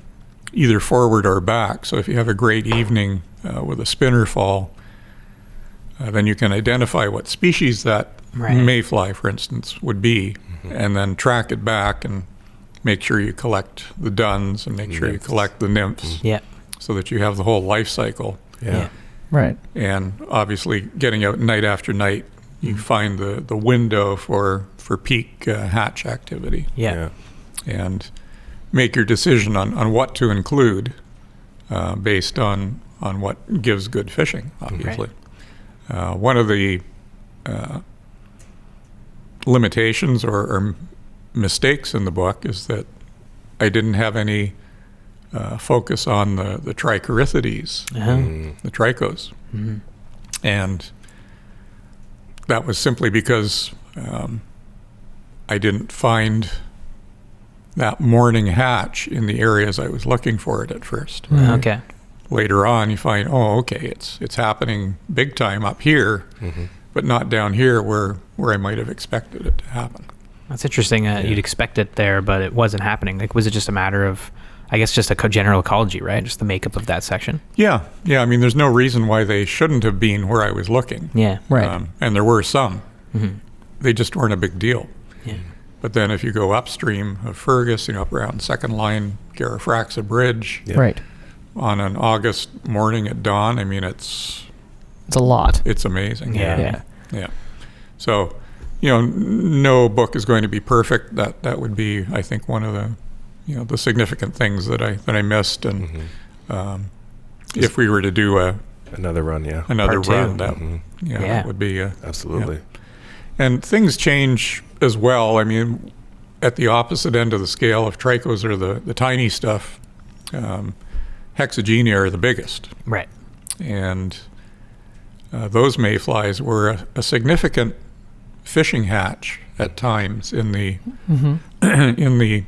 either forward or back. So if you have a great evening with a spinner fall, then you can identify what species that mayfly, for instance, would be, and then track it back and make sure you collect the duns and make sure you collect the nymphs, so that you have the whole life cycle. Yeah. Right. And obviously, getting out night after night, you find the window for peak hatch activity. Yeah. And make your decision on what to include based on what gives good fishing, obviously. One of the limitations or mistakes in the book is that I didn't have any focus on the trichorhithides, the trichos. And that was simply because I didn't find that morning hatch in the areas I was looking for it at first. Okay. Later on, you find, it's happening big time up here, but not down here where I might have expected it to happen. That's interesting. You'd expect it there, but it wasn't happening. Like, was it just a matter of, I guess, just a general ecology, right? Just the makeup of that section? Yeah. I mean, there's no reason why they shouldn't have been where I was looking. Yeah. Right. And there were some. They just weren't a big deal. Yeah. But then if you go upstream of Fergus, up around Second Line, Garifraxa Bridge, Right. on an August morning at dawn, I mean, it's a lot. It's amazing. Yeah. So, no book is going to be perfect. That would be, I think, one of the, the significant things that I missed. And if we were to do another run, that would be absolutely. And things change as well. I mean, at the opposite end of the scale, if trichos are the tiny stuff, Hexagenia are the biggest. Right. And those mayflies were a significant fishing hatch at times in the in the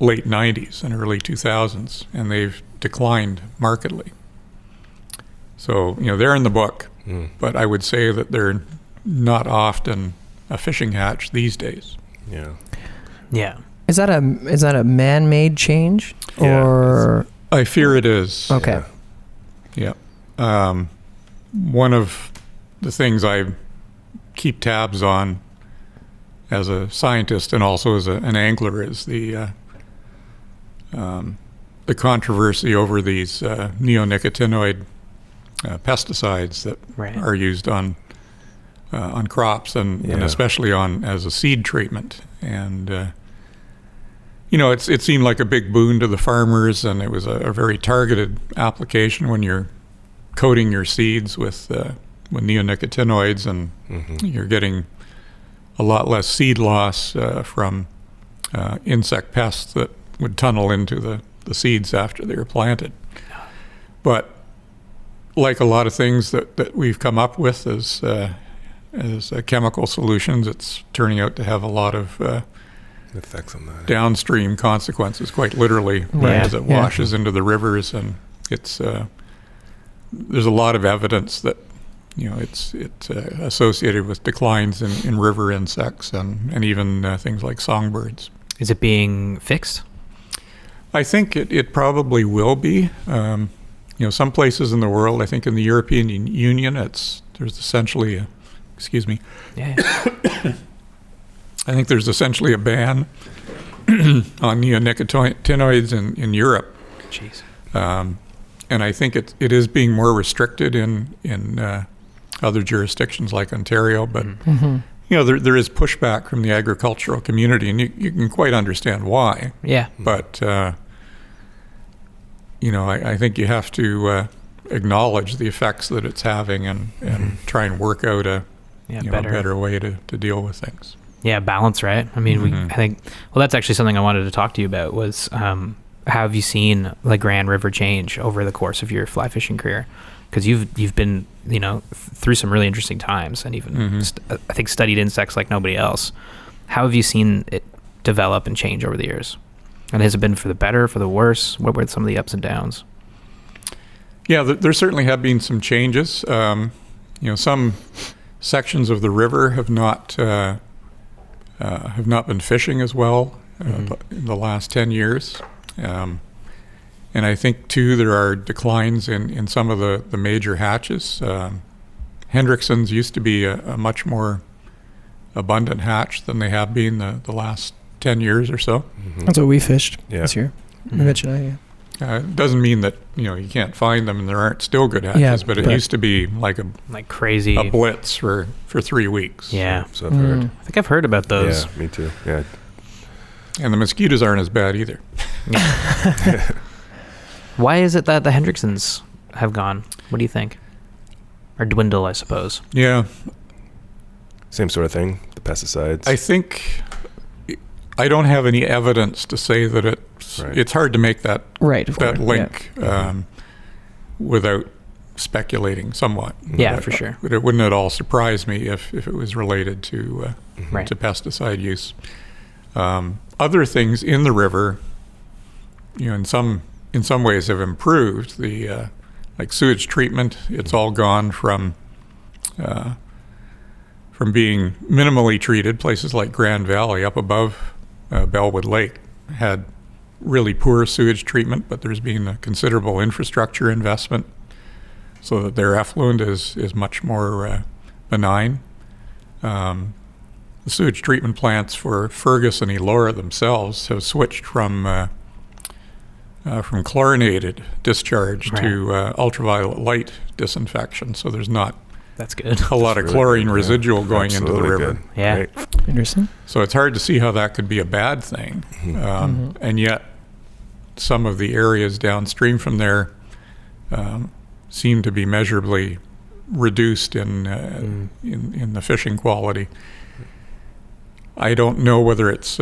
late 90s and early 2000s, and they've declined markedly. So, they're in the book, but I would say that they're not often a fishing hatch these days. Yeah. Yeah. Is that a man-made change, or? I fear it is. Okay. Yeah. One of the things I keep tabs on as a scientist and also as an angler is the controversy over these neonicotinoid pesticides that are used on crops and especially as a seed treatment. And it seemed like a big boon to the farmers, and it was a very targeted application when you're coating your seeds with neonicotinoids, and you're getting a lot less seed loss from insect pests that would tunnel into the seeds after they were planted. But like a lot of things that we've come up with as chemical solutions, it's turning out to have a lot of effects on that. Downstream consequences, quite literally, as it washes into the rivers, and it's there's a lot of evidence that it's associated with declines in river insects and even things like songbirds. Is it being fixed? I think it probably will be. Some places in the world, I think in the European Union, there's essentially a I think there's essentially a ban on neonicotinoids in Europe. Jeez. And I think it is being more restricted in other jurisdictions like Ontario, but there is pushback from the agricultural community, and you can quite understand why. Yeah. But I think you have to acknowledge the effects that it's having and try and work out a better way to deal with things. Yeah, balance, right? I mean, I think, that's actually something I wanted to talk to you about was how have you seen the Grand River change over the course of your fly fishing career? Because you've been, through some really interesting times and even, I think, studied insects like nobody else. How have you seen it develop and change over the years? And has it been for the better, for the worse? What were some of the ups and downs? Yeah, there certainly have been some changes. Some sections of the river have not been fishing as well in the last 10 years. And I think, too, there are declines in some of the major hatches. Hendrickson's used to be a much more abundant hatch than they have been the last 10 years or so. That's what we fished this year. Mitch and I, it doesn't mean that you can't find them and there aren't still good hatches, but it used to be like crazy a blitz for 3 weeks. Yeah, so I've heard. I think I've heard about those. Yeah, me too. Yeah, and the mosquitoes aren't as bad either. Why is it that the Hendricksons have gone? What do you think? Or dwindle, I suppose. Yeah, same sort of thing. The pesticides. I think I don't have any evidence to say that it's hard to make that link without speculating somewhat. Yeah, for sure. But it wouldn't at all surprise me if it was related to pesticide use. Other things in the river, in some ways have improved. The like sewage treatment, it's all gone from being minimally treated. Places like Grand Valley up above Bellwood Lake had really poor sewage treatment, but there's been a considerable infrastructure investment so that their effluent is much more benign. The sewage treatment plants for Fergus and Elora themselves have switched from chlorinated discharge to ultraviolet light disinfection, so there's not That's good. a lot of chlorine residual going into the river. Good. Yeah. Right. Interesting. So it's hard to see how that could be a bad thing. And yet some of the areas downstream from there seem to be measurably reduced in the fishing quality. I don't know whether it's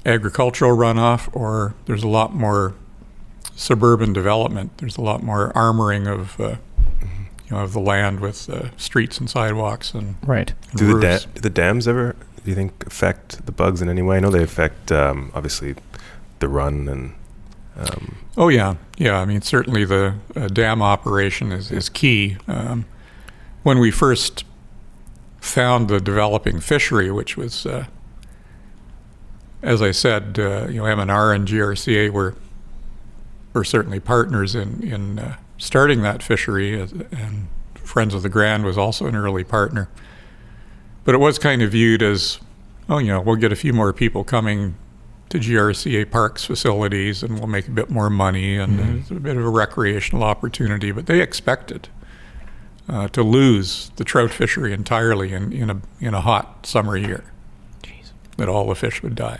agricultural runoff or there's a lot more suburban development. There's a lot more armoring of the land with streets and sidewalks and Do roofs. the dams ever, do you think, affect the bugs in any way? I know they affect obviously the run and. Oh yeah. I mean, certainly the dam operation is key. When we first found the developing fishery, which was, as I said, M&R and GRCA were certainly partners in starting that fishery, and Friends of the Grand was also an early partner. But it was kind of viewed as, we'll get a few more people coming to GRCA Parks facilities and we'll make a bit more money, and it's a bit of a recreational opportunity. But they expected to lose the trout fishery entirely in a hot summer year. Jeez. That all the fish would die.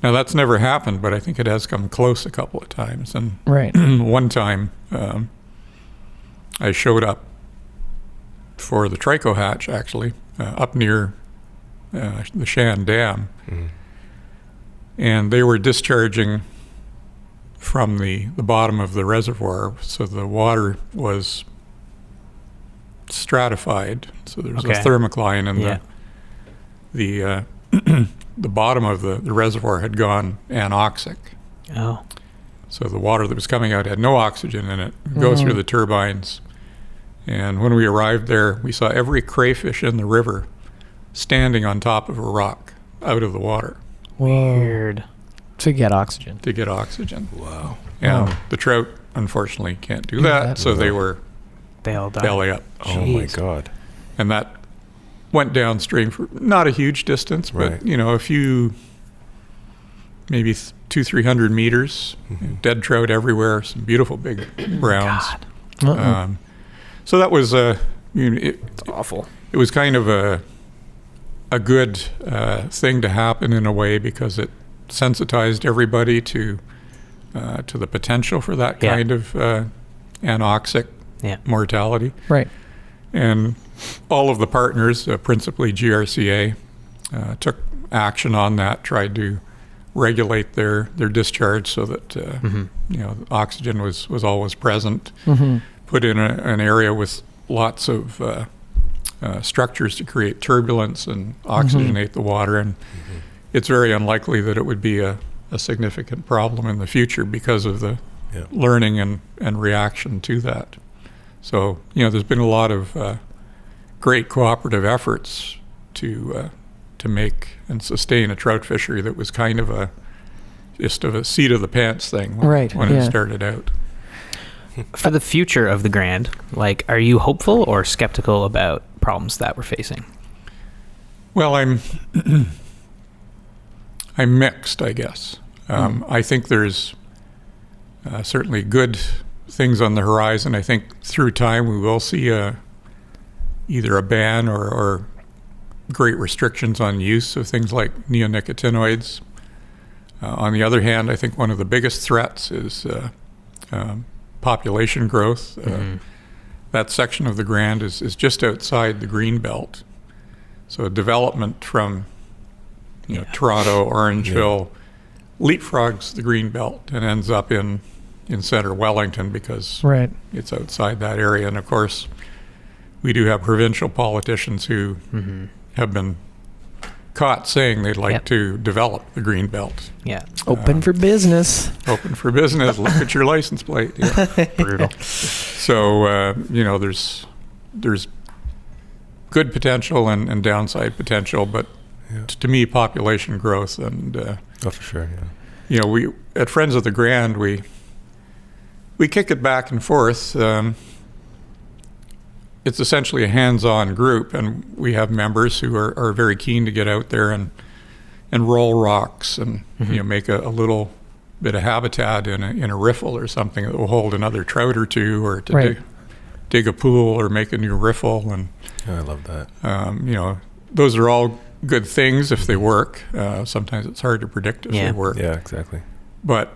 Now that's never happened, but I think it has come close a couple of times. And Right. one time I showed up for the trico hatch, actually, up near the Shan Dam. And they were discharging from the bottom of the reservoir, so the water was stratified. So there was a thermocline, and the bottom of the reservoir had gone anoxic. Oh. So the water that was coming out had no oxygen in it. Go through the turbines. And when we arrived there, we saw every crayfish in the river standing on top of a rock out of the water. Weird. To get oxygen. To get oxygen. Wow. And the trout, unfortunately, can't do that. So they were They all died. belly up. Oh my God. And that went downstream for not a huge distance, but, Right. a few, maybe 200-300 meters. Dead trout everywhere, some beautiful big browns. God. So that was It's awful. it was kind of a good thing to happen in a way, because it sensitized everybody to the potential for that kind of anoxic mortality. Right. And all of the partners, principally GRCA, took action on that, tried to regulate their discharge so that oxygen was always present. Put in an area with lots of structures to create turbulence and oxygenate the water, and it's very unlikely that it would be a significant problem in the future because of the learning and reaction to that. So there's been a lot of great cooperative efforts to make and sustain a trout fishery that was kind of just a seat of the pants thing when it started out. For the future of the Grand, are you hopeful or skeptical about problems that we're facing? Well, I'm mixed, I guess. I think there's certainly good things on the horizon. I think through time we will see either a ban or great restrictions on use of things like neonicotinoids. On the other hand, I think one of the biggest threats is population growth. That section of the Grand is just outside the Greenbelt. So development from Toronto, Orangeville, leapfrogs the Greenbelt and ends up in center Wellington because it's outside that area. And of course, we do have provincial politicians who have been caught saying they'd like to develop the Greenbelt. Yeah. Open for business. Open for business. Look at your license plate. Yeah. Brutal. So, there's good potential and downside potential, but to me, population growth and for sure. Yeah. We at Friends of the Grand we kick it back and forth. It's essentially a hands-on group, and we have members who are very keen to get out there and roll rocks and make a little bit of habitat in a riffle or something that will hold another trout or two, or to dig a pool or make a new riffle. And I love that. those are all good things if they work. Sometimes it's hard to predict if they work. Yeah, exactly. But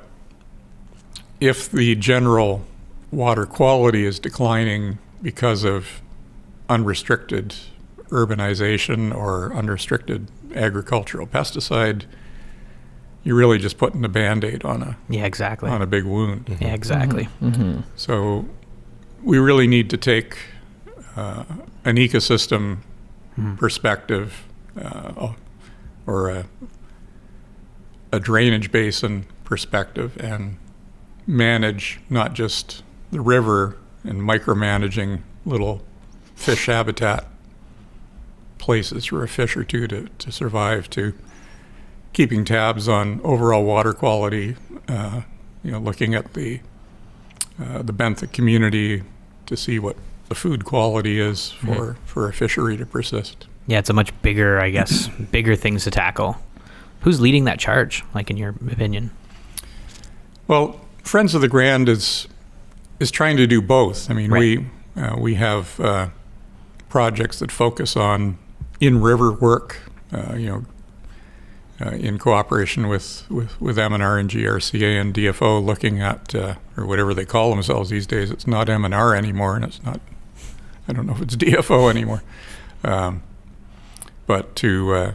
if the general water quality is declining because of unrestricted urbanization or unrestricted agricultural pesticide, you're really just putting a Band-Aid on a on a big wound. Yeah, exactly. So we really need to take an ecosystem perspective or a drainage basin perspective and manage not just the river and micromanaging little fish habitat, places for a fish or two to survive, to keeping tabs on overall water quality, looking at the benthic community to see what the food quality is for a fishery to persist. Yeah, it's a much bigger, I guess, bigger things to tackle. Who's leading that charge, like in your opinion? Well, Friends of the Grand is trying to do both. I mean, right. we have projects that focus on in-river work, in cooperation with M&R and GRCA and DFO, looking at, or whatever they call themselves these days. It's not M&R anymore, and it's not, I don't know if it's DFO anymore. But to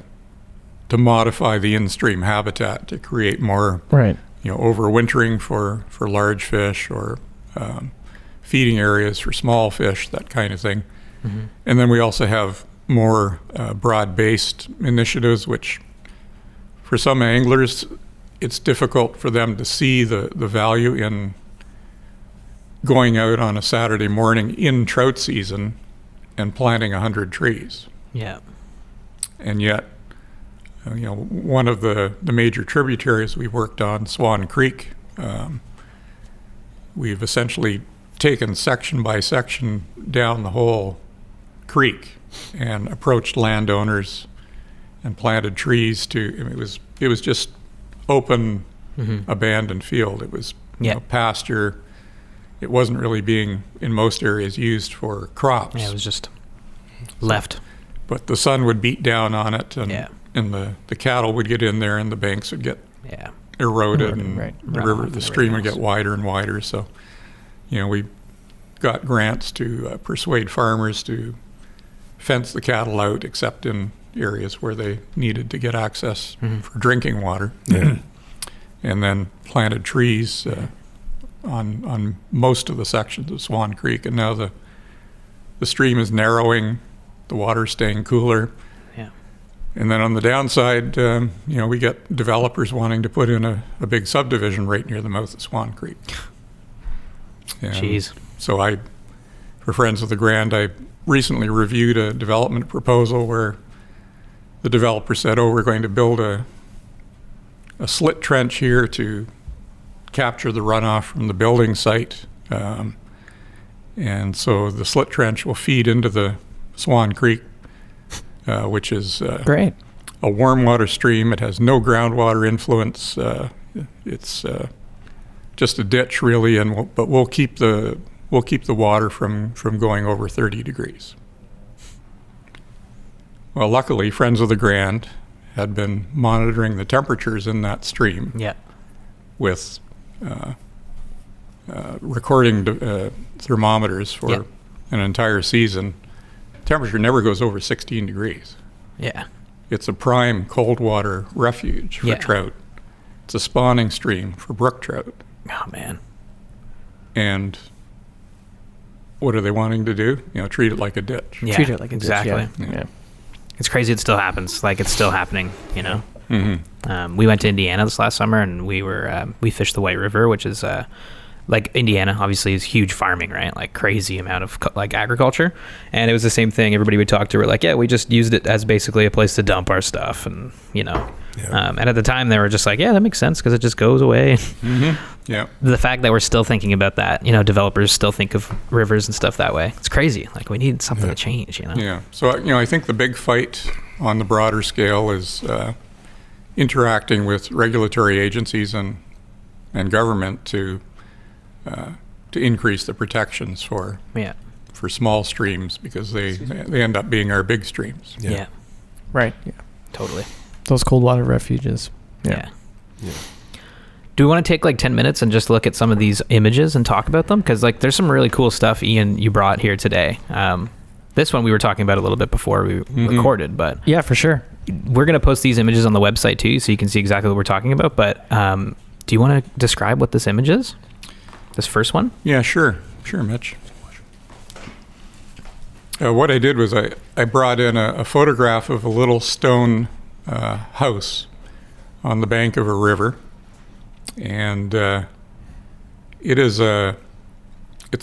modify the in-stream habitat to create more, overwintering for large fish, or feeding areas for small fish, that kind of thing. Mm-hmm. And then we also have more broad-based initiatives, which for some anglers, it's difficult for them to see the value in going out on a Saturday morning in trout season and planting 100 trees. Yeah. And yet, one of the major tributaries we worked on, Swan Creek, we've essentially taken section by section down the whole creek and approached landowners and planted trees it was just open, abandoned field. It was pasture. It wasn't really being, in most areas, used for crops. Yeah, it was just left. But the sun would beat down on it, and the cattle would get in there, and the banks would get eroded, and the stream would get wider and wider. So, we got grants to persuade farmers to fence the cattle out, except in areas where they needed to get access for drinking water, and then planted trees on most of the sections of Swan Creek. And now the stream is narrowing, the water's staying cooler. Yeah. And then on the downside, we get developers wanting to put in a big subdivision right near the mouth of Swan Creek. Jeez. So for Friends of the Grand, I recently reviewed a development proposal where the developer said, we're going to build a slit trench here to capture the runoff from the building site. And so the slit trench will feed into the Swan Creek, which is great. A warm water stream. It has no groundwater influence. It's just a ditch, really, but we'll keep the water from going over 30 degrees. Well, luckily, Friends of the Grand had been monitoring the temperatures in that stream with recording thermometers for an entire season. Temperature never goes over 16 degrees. Yeah. It's a prime cold water refuge for trout. It's a spawning stream for brook trout. Oh, man. And what are they wanting to do? Treat it like a ditch. Yeah, treat it like a exactly. ditch. Yeah. It's crazy it still happens. Like, it's still happening, Mm-hmm. We went to Indiana this last summer, and we fished the White River, which is like Indiana obviously is huge farming, right? Like crazy amount of agriculture. And it was the same thing. Everybody we talked to were like, we just used it as basically a place to dump our stuff. And, and at the time they were just like, that makes sense because it just goes away. Mm-hmm. Yeah. The fact that we're still thinking about that, developers still think of rivers and stuff that way. It's crazy. Like we need something to change, Yeah. So, I think the big fight on the broader scale is interacting with regulatory agencies and government to increase the protections for small streams, because they end up being our big streams. Yeah. Right. Yeah. Totally. Those cold water refuges. Yeah. Do we want to take like 10 minutes and just look at some of these images and talk about them? Because there's some really cool stuff, Ian, you brought here today. This one we were talking about a little bit before we recorded, but yeah, for sure. We're going to post these images on the website too, so you can see exactly what we're talking about. But do you want to describe what this image is? This first one? Yeah, sure, Mitch. What I did was I brought in a photograph of a little stone house on the bank of a river, and it's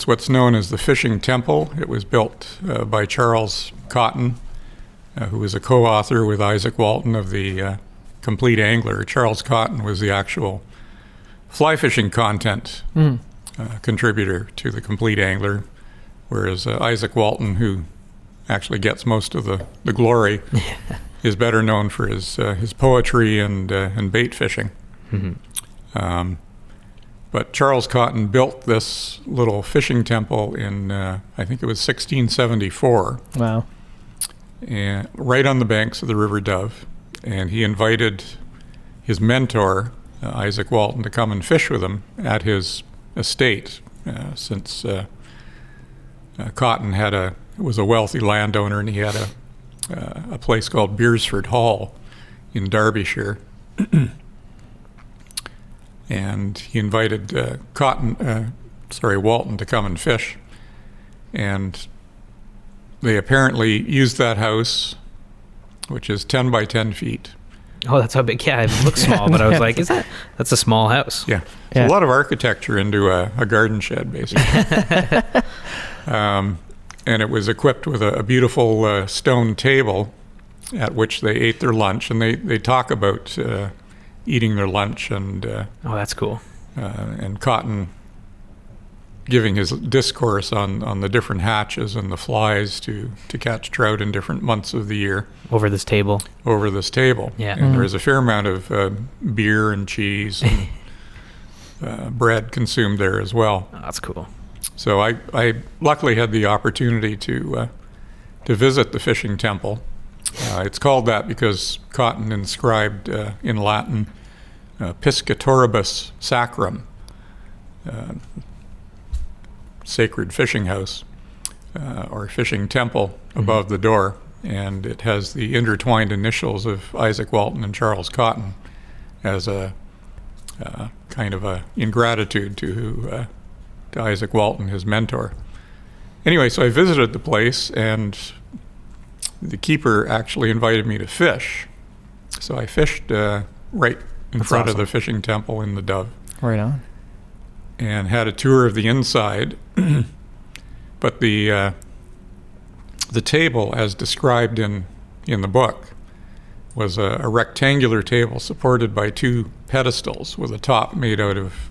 what's known as the Fishing Temple. It was built by Charles Cotton who was a co-author with Isaac Walton of the Complete Angler. Charles Cotton was the actual fly fishing content contributor to the Complete Angler, whereas Isaac Walton, who actually gets most of the glory, is better known for his poetry and bait fishing. Mm-hmm. But Charles Cotton built this little fishing temple in, I think it was 1674. Wow. And right on the banks of the River Dove. And he invited his mentor, Isaac Walton, to come and fish with him at his estate, since Cotton was a wealthy landowner, and he had a place called Beersford Hall in Derbyshire. And he invited Walton to come and fish. And they apparently used that house, which is 10 by 10 feet. Oh, that's how big. Yeah, it looks small, but I was like, that's a small house. Yeah. A lot of architecture into a garden shed, basically. And it was equipped with a beautiful stone table at which they ate their lunch. And they talk about eating their lunch and oh, that's cool. And Cotton giving his discourse on the different hatches and the flies to catch trout in different months of the year. Over this table. Yeah. And there is a fair amount of beer and cheese and bread consumed there as well. Oh, that's cool. So I luckily had the opportunity to visit the fishing temple. It's called that because Cotton inscribed in Latin Piscatoribus Sacrum, sacred fishing house or fishing temple above the door, and it has the intertwined initials of Isaac Walton and Charles Cotton as a kind of a ingratitude to Isaac Walton, his mentor. Anyway, so I visited the place, and the keeper actually invited me to fish. So I fished right in front of the fishing temple in the Dove. Right on. And had a tour of the inside. But the table, as described in the book, was a rectangular table supported by two pedestals with a top made out of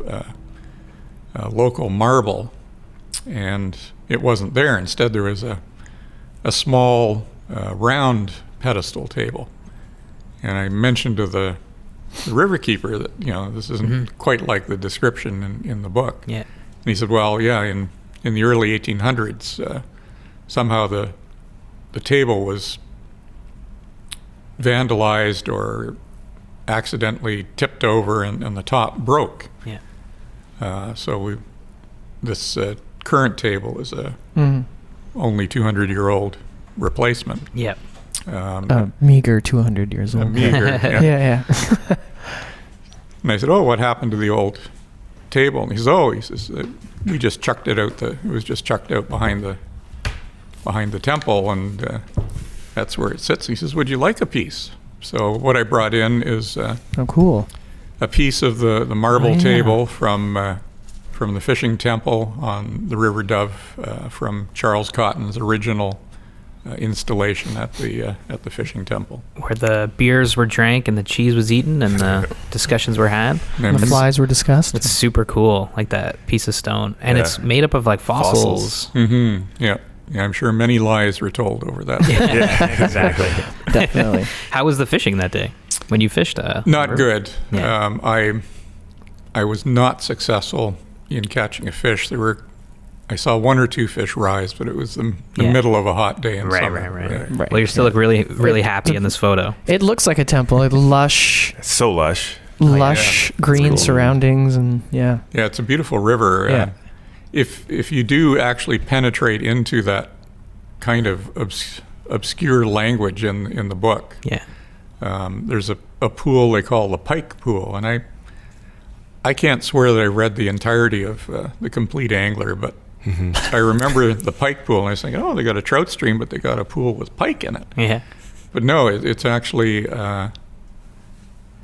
local marble. And it wasn't there. Instead, there was a small round pedestal table. And I mentioned to the river keeper that, this isn't quite like the description in the book. Yeah. And he said, well, yeah, in the early 1800s, somehow the table was vandalized or accidentally tipped over and the top broke. Yeah. So this current table is a only 200-year-old replacement. Yep. Meager 200 years old. Meager, yeah. Yeah. And I said, oh, what happened to the old table? And he says, we just chucked it out. It was just chucked out behind the temple, and that's where it sits. He says, would you like a piece? So what I brought in is cool. a piece of the marble table from the fishing temple on the River Dove, from Charles Cotton's original installation at the fishing temple, where the beers were drank and the cheese was eaten and the discussions were had. And the flies were discussed. It's super cool, like that piece of stone, and it's made up of like fossils. Mm-hmm. Yeah, I'm sure many lies were told over that. Yeah, exactly. Definitely. How was the fishing that day when you fished? Not good. Yeah. I was not successful in catching a fish. I saw one or two fish rise, but it was the middle of a hot day in summer. Right. Well, you still look really, really happy in this photo. It looks like a temple. Like lush. It's so lush. Green cool. surroundings, and Yeah, it's a beautiful river. Yeah. If you do actually penetrate into that kind of obscure language in the book, there's a pool they call the Pike Pool, and I can't swear that I read the entirety of The Complete Angler, but I remember the pike pool, and I was thinking, oh, they got a trout stream, but they got a pool with pike in it. Yeah. But no, it's actually a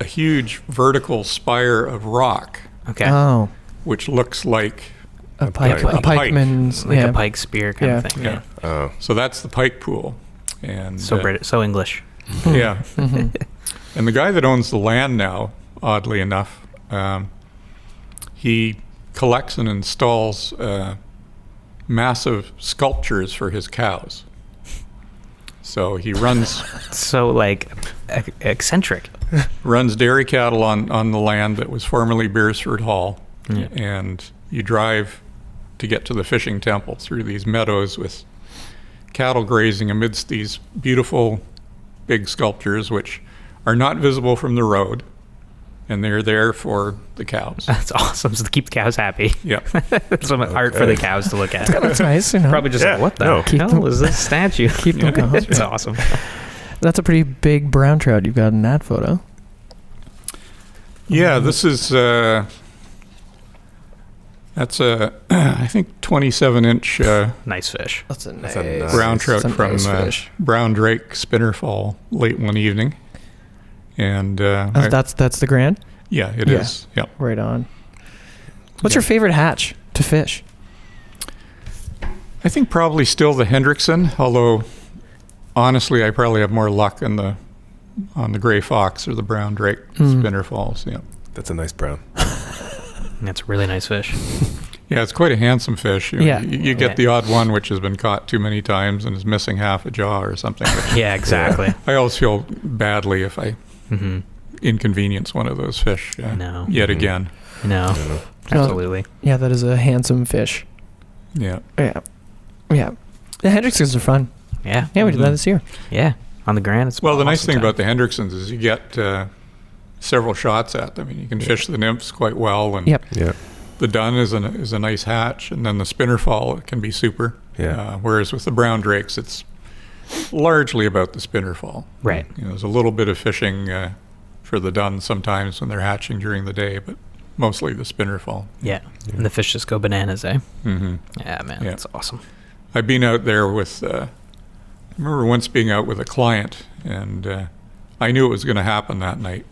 huge vertical spire of rock. Okay. Oh. Which looks like a pikeman's, like a pike spear kind of thing. Yeah. So that's the pike pool. And So British, so English. yeah. And the guy that owns the land now, oddly enough, he collects and installs massive sculptures for his cows. So he runs So like eccentric. runs dairy cattle on the land that was formerly Beersford Hall. Yeah. And you drive to get to the fishing temple through these meadows with cattle grazing amidst these beautiful big sculptures, which are not visible from the road, and they're there for the cows. That's awesome. So to keep the cows happy. Yeah. Some art for the cows to look at. That's nice. You know. Probably just like, what the hell is this statue? Keep them going. It's awesome. That's a pretty big brown trout you've got in that photo. Yeah, this is that's a I think 27-inch Nice fish. That's a nice, brown trout that's a from nice fish. Brown Drake Spinner Fall late one evening, and That's the Grand. yeah, it is. Yeah. Yeah. Right on. What's your favorite hatch to fish? I think probably still the Hendrickson, although honestly, I probably have more luck on the Gray Fox or the Brown Drake Spinner Falls. Yeah. That's a nice brown. That's a really nice fish. Yeah, it's quite a handsome fish. You know, Yeah. you get the odd one which has been caught too many times and is missing half a jaw or something. But Yeah, exactly. I always feel badly if I Mm-hmm. inconvenience one of those fish No. yet again. No, absolutely. Yeah, that is a handsome fish. Yeah. Yeah. Yeah. The Hendricksons are fun. Yeah. Yeah, we did that this year. Yeah. On the Grand, it's Well, the nice awesome thing time. about the Hendricksons is you get several shots at them. And you can fish the nymphs quite well, and Yep. Yeah. the dun is a nice hatch, and then the spinner fall can be super. Yeah. Whereas with the brown drakes, it's largely about the spinner fall. Right. You know, there's a little bit of fishing for the dun sometimes when they're hatching during the day, but mostly the spinner fall. Yeah. And the fish just go bananas, eh? Mm-hmm. Yeah, man. Yeah. That's awesome. I've been out there with, I remember once being out with a client, and I knew it was going to happen that night.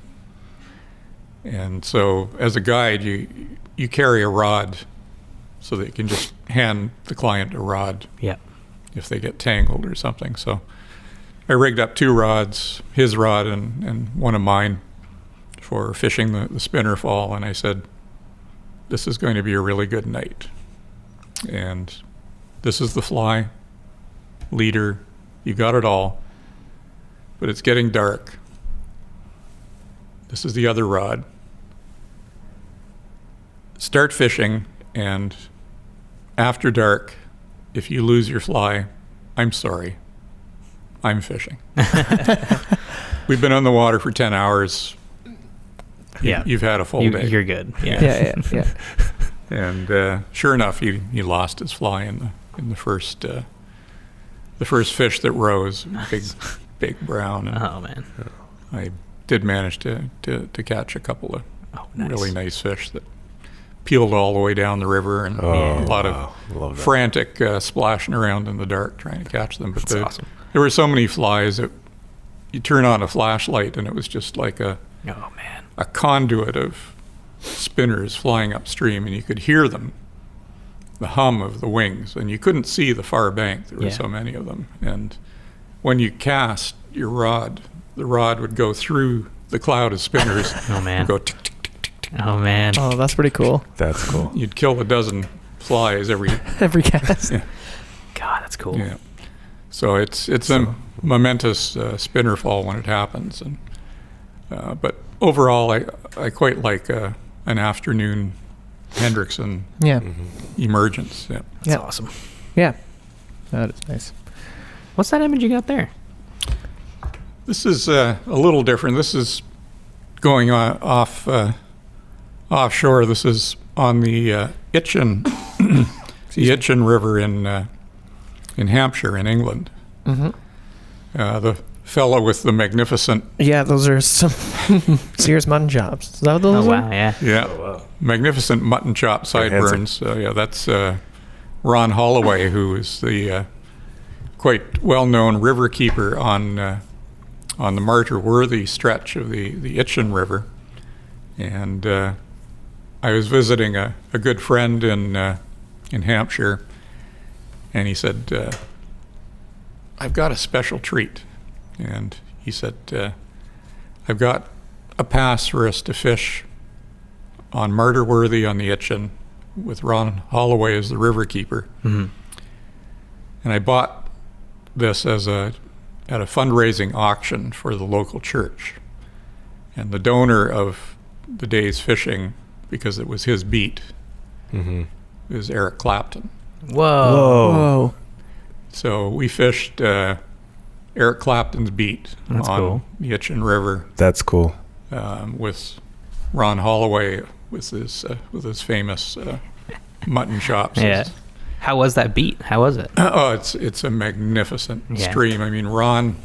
And so as a guide, you carry a rod so that you can just hand the client a rod Yeah. if they get tangled or something. So I rigged up 2 rods, his rod and one of mine, for fishing the spinner fall. And I said, this is going to be a really good night. And this is the fly, leader, you got it all, but it's getting dark. This is the other rod. Start fishing, and after dark, if you lose your fly, I'm sorry. I'm fishing. We've been on the water for 10 hours. Yeah. You've had a full day. You're good. Yeah. Yeah. And sure enough, he lost his fly in the first fish that rose, big brown. And Oh, man. I did manage to catch a couple of Nice. really nice fish that peeled all the way down the river, and a lot Love of that. frantic splashing around in the dark trying to catch them. But That's awesome. there were so many flies that you turn on a flashlight and it was just like a Oh, man. conduit of spinners flying upstream, and you could hear them, the hum of the wings, and you couldn't see the far bank. There were Yeah. so many of them. And when you cast your rod, the rod would go through the cloud of spinners. Oh, man. Go tick, tick, tick, tick, tick. Oh, man. Oh, that's pretty cool. That's cool. You'd kill a dozen flies every. Every cast. Yeah. God, that's cool. Yeah. So it's a momentous spinner fall when it happens, and but overall, I quite like an afternoon Hendrickson Yeah. emergence. Yeah. That's Yeah. awesome. Yeah. That is nice. What's that image you got there? This is a little different. This is going offshore. This is on the Itchen, the Itchen River in Hampshire, in England. Mm-hmm. The fellow with the magnificent, Yeah, those are some serious mutton chops. Is that what Oh, those wow. are? Yeah. magnificent mutton chop sideburns. That's Ron Holloway, who is the quite well-known river keeper on the Martyr Worthy stretch of the Itchen River. And I was visiting a good friend in Hampshire, and he said, I've got a special treat. And he said, I've got a pass for us to fish on Martyrworthy on the Itchen with Ron Holloway as the river keeper. Mm-hmm. And I bought this at a fundraising auction for the local church. And the donor of the day's fishing, because it was his beat, is Eric Clapton. Whoa. So we fished Eric Clapton's beat on the Itchen River. That's cool. With Ron Holloway with his famous mutton chops. Yeah. How was that beat? How was it? Oh, it's a magnificent stream. I mean, Ron,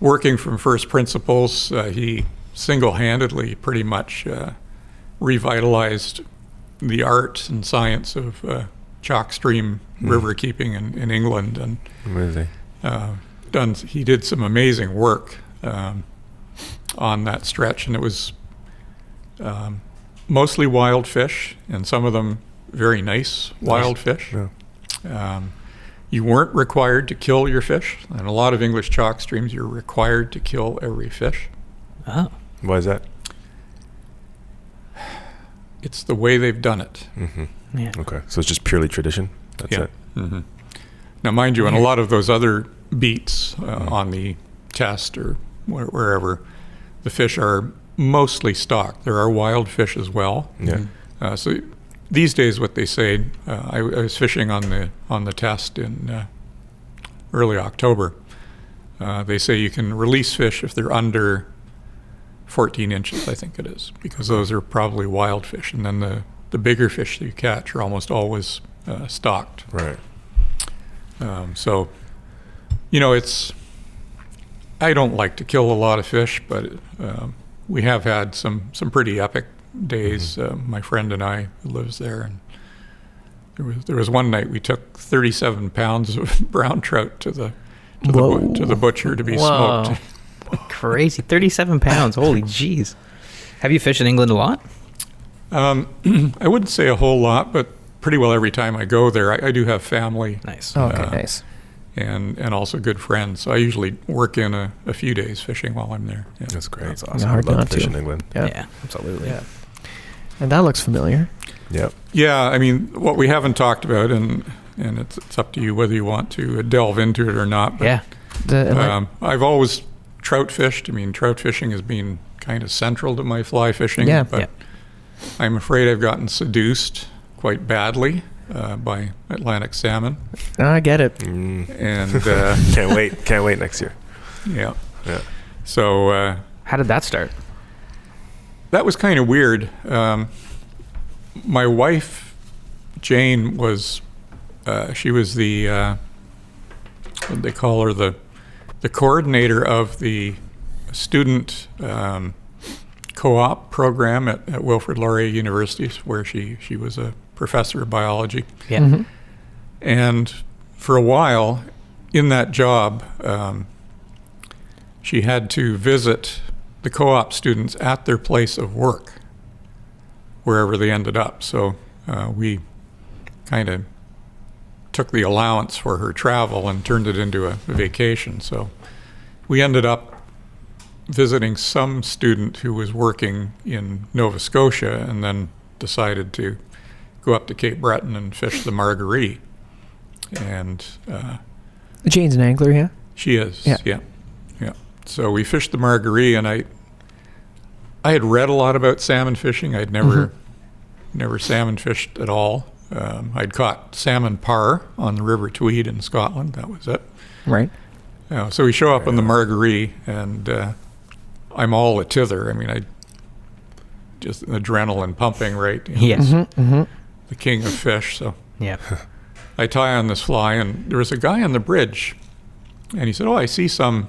working from first principles, he single-handedly pretty much revitalized the art and science of chalk stream river keeping in England, and amazing. He did some amazing work on that stretch, and it was mostly wild fish, and some of them very nice wild fish. Yeah. You weren't required to kill your fish. In a lot of English chalk streams, you're required to kill every fish. Oh. Why is that? It's the way they've done it. Mm-hmm. Yeah. Okay. So it's just purely tradition? That's it? Mm-hmm. Now, mind you, on a lot of those other beats on the test or wherever, the fish are mostly stocked. There are wild fish as well. Yeah. So these days, what they say, I was fishing on the test in early October. They say you can release fish if they're under 14 inches, I think it is, because those are probably wild fish. And then the bigger fish that you catch are almost always stocked. Right. So, I don't like to kill a lot of fish, but we have had some pretty epic days. My friend and I, who lives there, and there was one night we took 37 pounds of brown trout to the butcher to be smoked. Crazy. 37 pounds. Holy jeez. Have you fished in England a lot? I wouldn't say a whole lot, but pretty well every time I go there. I do have family. Nice. Okay, nice. And also good friends. So I usually work in a few days fishing while I'm there. Yeah. That's great. That's awesome. I Hard love not fish to. in England. Yeah, absolutely. Yeah. And that looks familiar. Yep. Yeah, I mean, what we haven't talked about, and it's up to you whether you want to delve into it or not. But, Yeah. I've always trout fished. I mean, trout fishing has been kind of central to my fly fishing. Yeah. But I'm afraid I've gotten seduced quite badly by Atlantic salmon. I get it. And Can't wait next year. yeah. Yeah. So How did that start? that was kind of weird. My wife, Jane, was she was the what they call her, the coordinator of the student co-op program at Wilfrid Laurier University, where she was a professor of biology. Yeah. Mm-hmm. And for a while in that job, she had to visit the co-op students at their place of work, wherever they ended up. So we kind of took the allowance for her travel and turned it into a vacation. So we ended up visiting some student who was working in Nova Scotia, and then decided to go up to Cape Breton and fish the Margaree. And Jane's an angler, yeah? she is, Yeah. yeah. So we fished the Margaree, and I had read a lot about salmon fishing. I'd never salmon fished at all. I'd caught salmon parr on the River Tweed in Scotland. That was it. Right. So we show up on the Margaree, and I'm all a tither. I mean, I just adrenaline pumping, right? You know, Yes. Mm-hmm. the king of fish. So Yeah. I tie on this fly, and there was a guy on the bridge, and he said, "Oh, I see some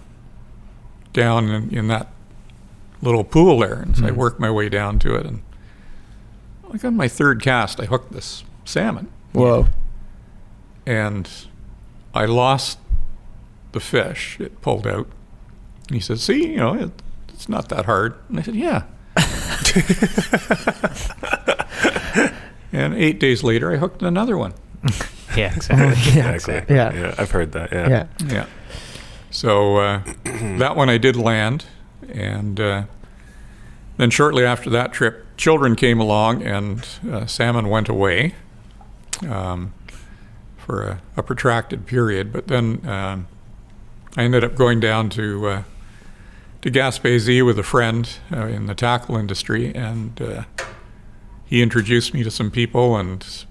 down in that little pool there." And so I worked my way down to it, and like on my third cast, I hooked this salmon. Whoa. And I lost the fish. It pulled out. And he said, "See, it's not that hard." And I said, "Yeah." And 8 days later, I hooked another one. Yeah, exactly. Exactly. Yeah. I've heard that. Yeah. Yeah. Yeah. So that one I did land, and then shortly after that trip, children came along, and salmon went away for a protracted period. But then I ended up going down to Gaspésie with a friend in the tackle industry, and he introduced me to some people, and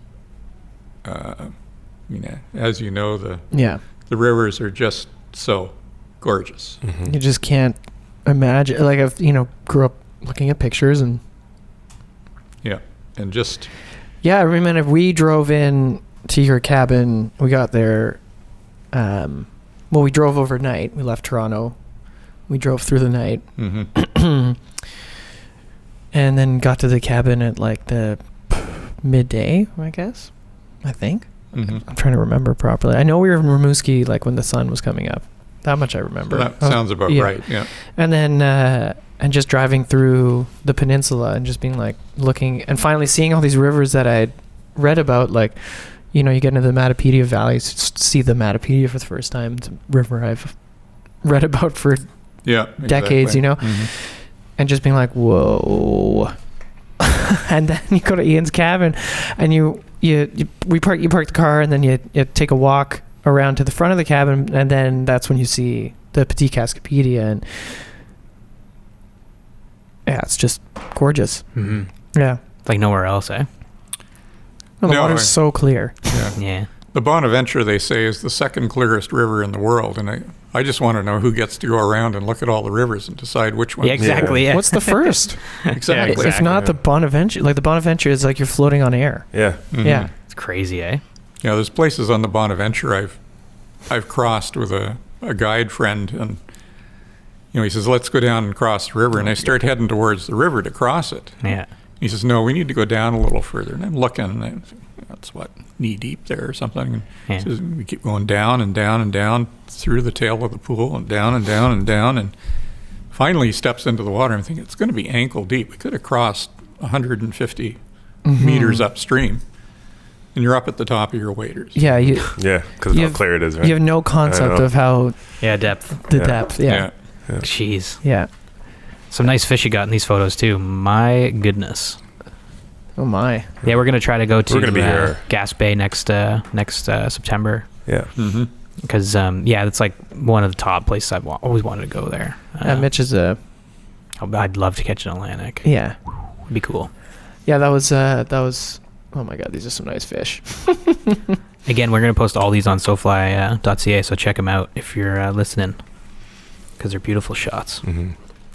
as you know, the rivers are just so gorgeous. You just can't imagine. Like I've grew up looking at pictures and just I remember we drove in to your cabin. We got there. We drove overnight. We left Toronto. We drove through the night, and then got to the cabin at like the midday, I guess. I think. I'm trying to remember properly. I know we were in Rimouski like when the sun was coming up. That much I remember. That sounds about right. Yeah. And then and just driving through the peninsula and just being like looking and finally seeing all these rivers that I'd read about. Like, you get into the Matapedia Valley, see the Matapedia for the first time. It's a river I've read about for decades, and just being like, whoa. And then you go to Ian's cabin, and you park the car, and then you take a walk around to the front of the cabin, and then that's when you see the Petite Cascapedia, and it's just gorgeous. Yeah, like nowhere else, eh? Well, the water's so clear. Yeah. The Bonaventure, they say, is the second clearest river in the world, and I just want to know who gets to go around and look at all the rivers and decide which one. Yeah, exactly. Yeah. What's the first? Exactly. If not the Bonaventure, like the Bonaventure is like you're floating on air. Yeah. Yeah. It's crazy, eh? Yeah, there's places on the Bonaventure I've crossed with a guide friend, and he says, let's go down and cross the river, and I start heading towards the river to cross it. Yeah. He says, no, we need to go down a little further, and I'm looking, and that's knee deep there or something. And says, we keep going down and down and down through the tail of the pool, and down and down and down, and finally he steps into the water. I'm thinking it's going to be ankle deep. We could have crossed 150 meters upstream, and you're up at the top of your waders. Yeah, because of how clear it is, right? You have no concept of how depth. The depth. Yeah. Jeez. Yeah. Some nice fish you got in these photos too. My goodness. Oh my. Yeah, we're gonna try to go to Gaspé next September. Yeah. Because it's like one of the top places I've always wanted to go there. Mitch is I'd love to catch an Atlantic. Yeah. It'd be cool. Yeah, that was. Oh my God, these are some nice fish. Again, we're gonna post all these on SoFly.ca, so check them out if you're listening, because they're beautiful shots.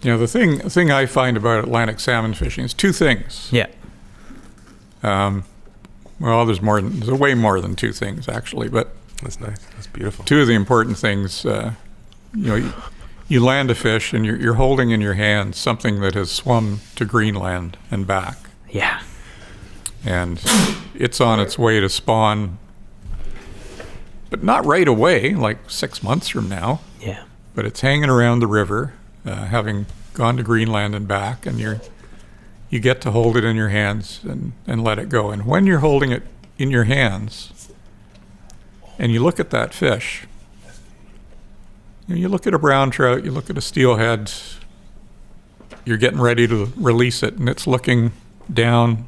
The thing I find about Atlantic salmon fishing is two things. Yeah. There's way more than two things actually, but that's nice. That's beautiful. Two of the important things, you land a fish and you're holding in your hand something that has swum to Greenland and back. Yeah. And it's on its way to spawn, but not right away, like 6 months from now. Yeah. But it's hanging around the river, having gone to Greenland and back, and you get to hold it in your hands and let it go. And when you're holding it in your hands and you look at that fish, you look at a brown trout, you look at a steelhead, you're getting ready to release it, and it's looking down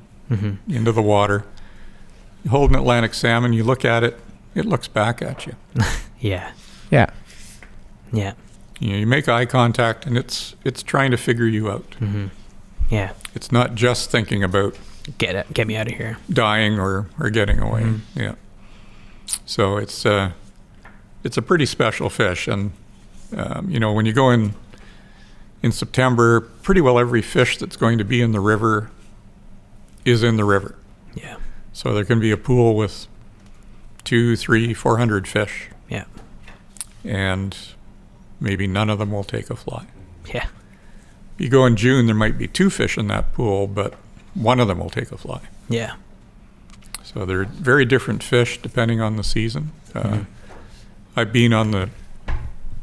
into the water. You hold an Atlantic salmon, you look at it, it looks back at you. Yeah. Yeah. Yeah. You make eye contact, and it's trying to figure you out. Yeah. It's not just thinking about get me out of here, dying or getting away. Yeah. So it's a pretty special fish, and when you go in September, pretty well every fish that's going to be in the river is in the river. Yeah. So there can be a pool with 200, 300, 400 fish. Yeah. And maybe none of them will take a fly. Yeah. You go in June, there might be 2 fish in that pool, but one of them will take a fly. Yeah. So they're very different fish depending on the season. I've been on the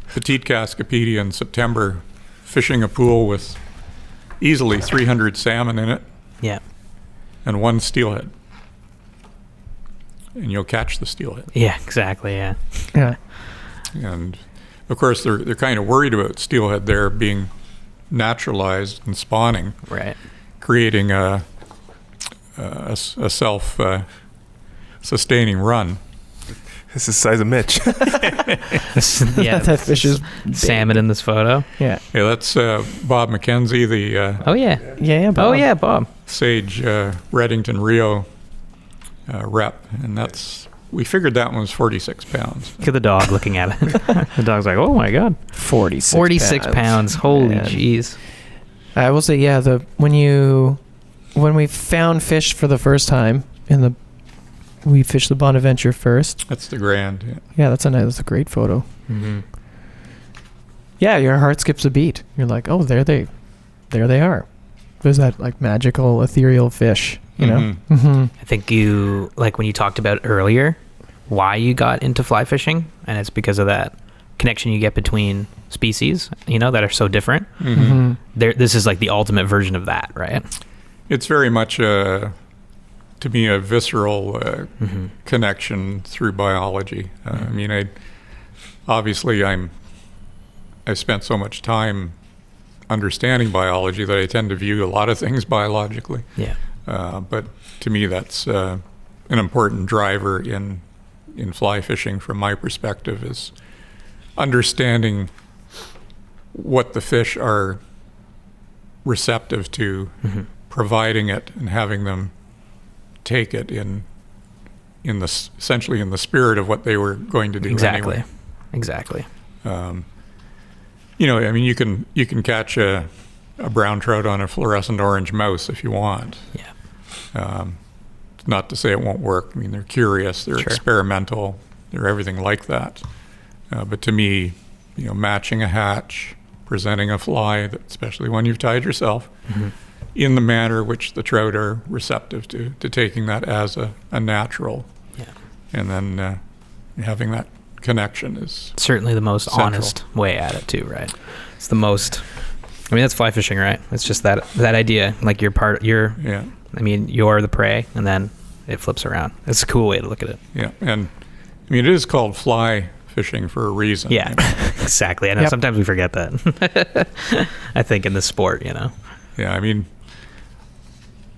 Petite Cascapedia in September fishing a pool with easily 300 salmon in it. Yeah. And 1 steelhead. and you'll catch the steelhead. Yeah, exactly. Yeah. Yeah. And of course, they're kind of worried about steelhead there being naturalized and spawning, Right. creating a self sustaining run. This is the size of Mitch. Yeah. That fish is salmon in this photo. Yeah. Yeah, that's Bob McKenzie, the Oh yeah. Yeah. Oh yeah, Bob. Sage Reddington Rio rep, and we figured that one was 46 pounds. Look at the dog looking at it. The dog's like, oh my god, 46 pounds. Holy Man. jeez. I will say, yeah. When we found fish for the first time we fished the Bonaventure first. That's the Grand. Yeah. Yeah, that's a great photo. Mm-hmm. Yeah, your heart skips a beat. You're like, oh, there they are. There's that like magical ethereal fish, you know. Mm-hmm. I think you like when you talked about earlier why you got into fly fishing, and it's because of that connection you get between species, that are so different. Mm-hmm. This is like the ultimate version of that, right? It's very much to me a visceral connection through biology. I mean, I've spent so much time understanding biology that I tend to view a lot of things biologically. Yeah. But to me, that's an important driver in fly fishing from my perspective, is understanding what the fish are receptive to, providing it and having them take it essentially in the spirit of what they were going to do anyway. Exactly. I mean, you can catch a brown trout on a fluorescent orange mouse if you want. Yeah. Not to say it won't work. I mean, they're curious, they're experimental, they're everything like that. But to me, matching a hatch, presenting a fly, especially when you've tied yourself, in the manner which the trout are receptive to taking that as a natural. Yeah. And then having that connection is certainly the most central. Honest way at it too, right? It's the most, that's fly fishing, right? It's just that idea, like you're the prey, and then it flips around. It's a cool way to look at it. Yeah. And I mean, it is called fly fishing for a reason. Yeah, exactly. I know sometimes we forget that. I think in the sport, Yeah, I mean,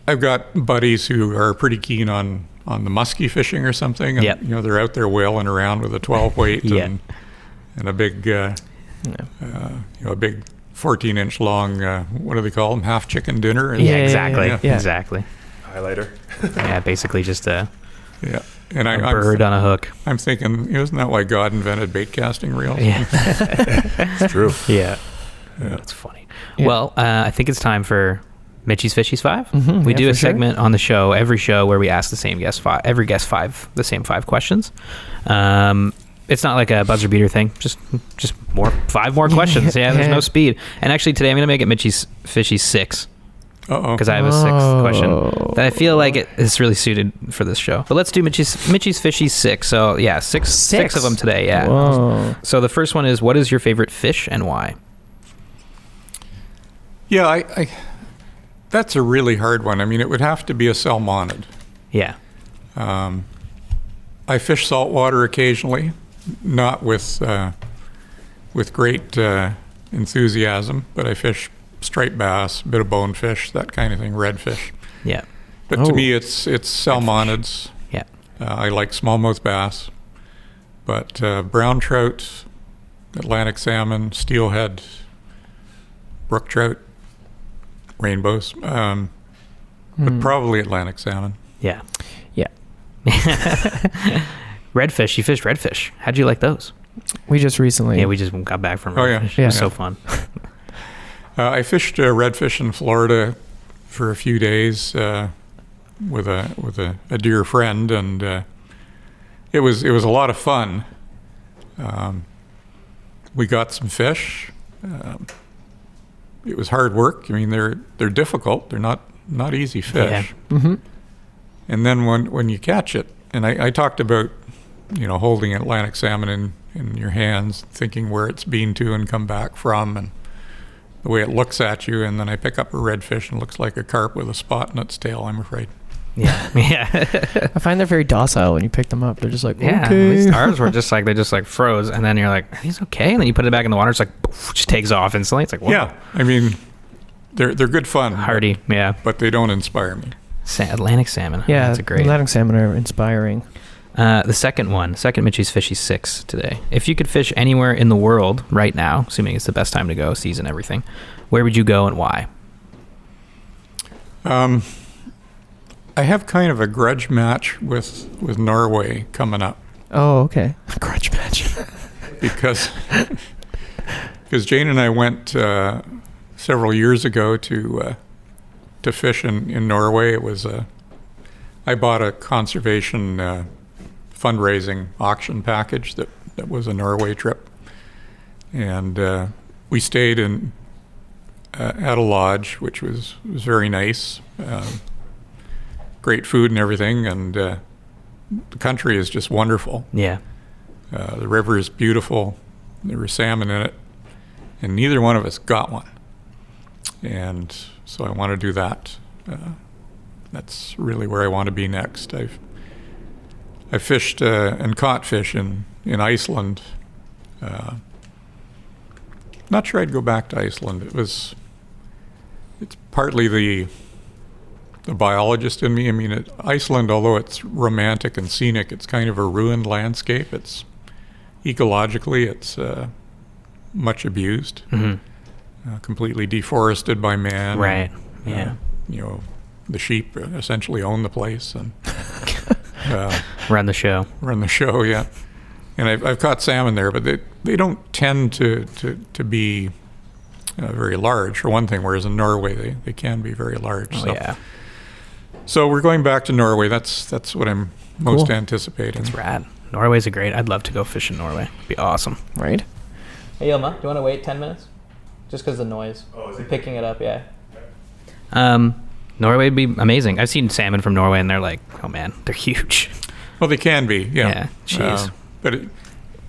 I've got buddies who are pretty keen on the muskie fishing or something, and they're out there whaling around with a 12 weight and a big, a big 14-inch long, what do they call them? Half chicken dinner. Exactly. Highlighter. Yeah, basically just a and a bird on a hook. I'm thinking, isn't that why God invented bait casting reels? Yeah, it's true. Yeah, that's funny. Yeah. Well, I think it's time for Mitchie's Fishies 5. Mm-hmm, we do a segment on the show, every show, where we ask the same guest the same 5 questions. It's not like a buzzer beater thing. Just 5 more questions. There's no speed. And actually today I'm going to make it Mitchie's Fishies 6. Because I have a 6th question that I feel like it is really suited for this show. But let's do Mitchie's Fishies 6. So yeah, six of them today. Yeah. Whoa. So the first one is, what is your favorite fish and why? Yeah, I that's a really hard one. I mean, it would have to be a salmonid. Yeah. I fish saltwater occasionally, not with great enthusiasm, but I fish striped bass, a bit of bonefish, that kind of thing, redfish. Yeah. But to me, it's salmonids. Yeah. I like smallmouth bass, but brown trout, Atlantic salmon, steelhead, brook trout, rainbows, but probably Atlantic salmon. Yeah. Yeah. Redfish. You fished redfish. How'd you like those? We just recently. Yeah, we just got back from redfish. Oh, yeah. It was so fun. I fished redfish in Florida for a few days with a dear friend, and it was a lot of fun. We got some fish. It was hard work. I mean, they're difficult. They're not easy fish. Yeah. Mm-hmm. And then when you catch it, and I talked about holding Atlantic salmon in your hands, thinking where it's been to and come back from, and the way it looks at you, and then I pick up a redfish and it looks like a carp with a spot in its tail, I'm afraid. Yeah. Yeah. I find they're very docile when you pick them up. They're just like, Yeah. At okay. least ours were just like, they just like froze. And then you're like, are these okay? And then you put it back in the water. It's like, poof, just takes off instantly. It's like, whoa. Yeah, I mean, they're good fun. Hardy. Yeah. But they don't inspire me. Atlantic salmon. Yeah, That's a great. Atlantic salmon are inspiring. The second Mitchie's Fishy 6 today. If you could fish anywhere in the world right now, assuming it's the best time to go, season, everything, where would you go and why? I have kind of a grudge match with Norway coming up. Oh, okay. Grudge match. because Jane and I went several years ago to fish in Norway. It was I bought a conservation fundraising auction package that was a Norway trip, and we stayed at a lodge, which was very nice. Great food and everything, and the country is just wonderful. Yeah. The river is beautiful. There were salmon in it, and neither one of us got one. And so I want to do that. That's really where I want to be next. I've fished and caught fish in Iceland. Not sure I'd go back to Iceland. It's partly the biologist in me. I mean, Iceland, although it's romantic and scenic, it's kind of a ruined landscape. It's ecologically, it's much abused, completely deforested by man. Right. Yeah. The sheep essentially own the place and Run the show. Yeah. And I've caught salmon there, but they don't tend to be very large, for one thing, whereas in Norway they can be very large. Oh, yeah. So we're going back to Norway. That's what I'm most anticipating. It's rad. Norway's I'd love to go fish in Norway. It'd be awesome. Right? Hey, Ilma, do you want to wait 10 minutes? Just because of the noise. Oh, is it? Picking it up, yeah. Norway would be amazing. I've seen salmon from Norway, and they're like, oh, man, they're huge. Well, they can be, yeah. Yeah, jeez. But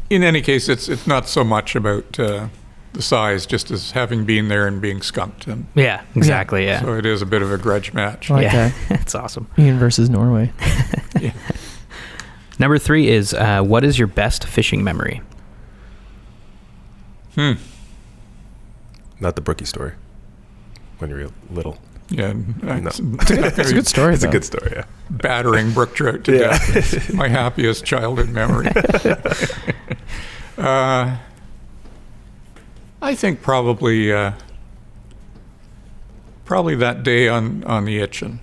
in any case, it's not so much about the size, just as having been there and being skunked. And Yeah, exactly, yeah. so it is a bit of a grudge match. Like Yeah, it's awesome. Ian versus Norway. Yeah. Number 3 is, what is your best fishing memory? Not the Brookie story. When you were little. Yeah, No. It's a good story, It's though. a good story, yeah. battering brook trout to death. My happiest childhood memory. I think probably that day on the Itchen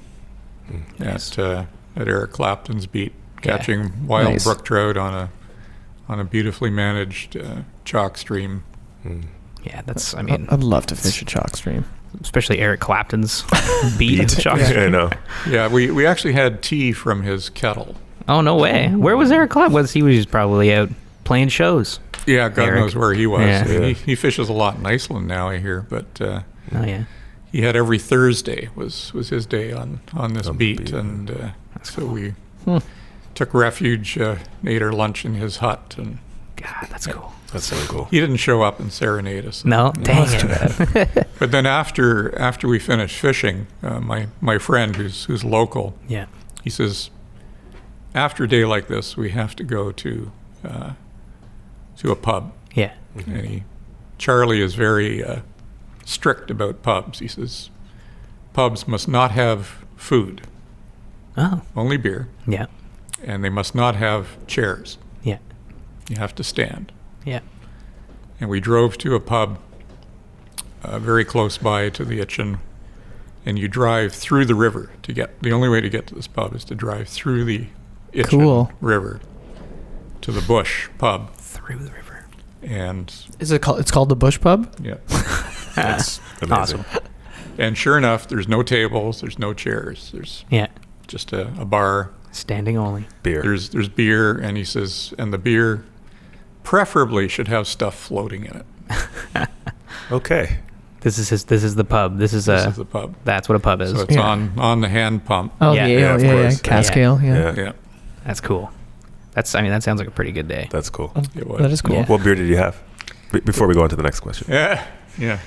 at Eric Clapton's beat, catching wild brook trout on a beautifully managed chalk stream. Yeah, that's, I mean, I'd love to fish a chalk stream. especially Eric Clapton's beat. Chalk Yeah, stream. I know. Yeah, we actually had tea from his kettle. Oh, no way. Where was Eric Clapton? He was probably out playing shows. Yeah, God Eric. knows where he was. Yeah. He fishes a lot in Iceland now, I hear, but Oh, yeah. he had every Thursday was his day on this On the beat, beat. and so we took refuge, ate our lunch in his hut, and God, that's cool. That's so cool. he didn't show up and serenade us. No, dang it. But then after we finished fishing, my friend who's local, Yeah. he says, after a day like this, we have to go to a pub. Yeah. And Charlie is very strict about pubs. He says, pubs must not have food, Oh, only beer, yeah. and they must not have chairs. Yeah. You have to stand. Yeah. And we drove to a pub very close by to the Itchen, and you drive through the river to get. The only way to get to this pub is to drive through the Itchen Cool. River to the Bush pub. Through the river. And Is it called? It's called the Bush Pub. yeah, That's amazing. Awesome. and sure enough, there's no tables, there's no chairs, there's Yeah. just a bar. Standing only. Beer. There's beer, and he says, and the beer preferably should have stuff floating in it. Okay. This is the pub. This is This is the pub. that's what a pub is. So it's Yeah. on the hand pump. Oh Yeah. yeah, Yeah, of yeah, yeah. course. Cascale. Yeah. Yeah. Yeah, That's cool. That sounds like a pretty good day. That's cool. it was. That is cool. Yeah. What beer did you have? Before we go on to the next question. Yeah.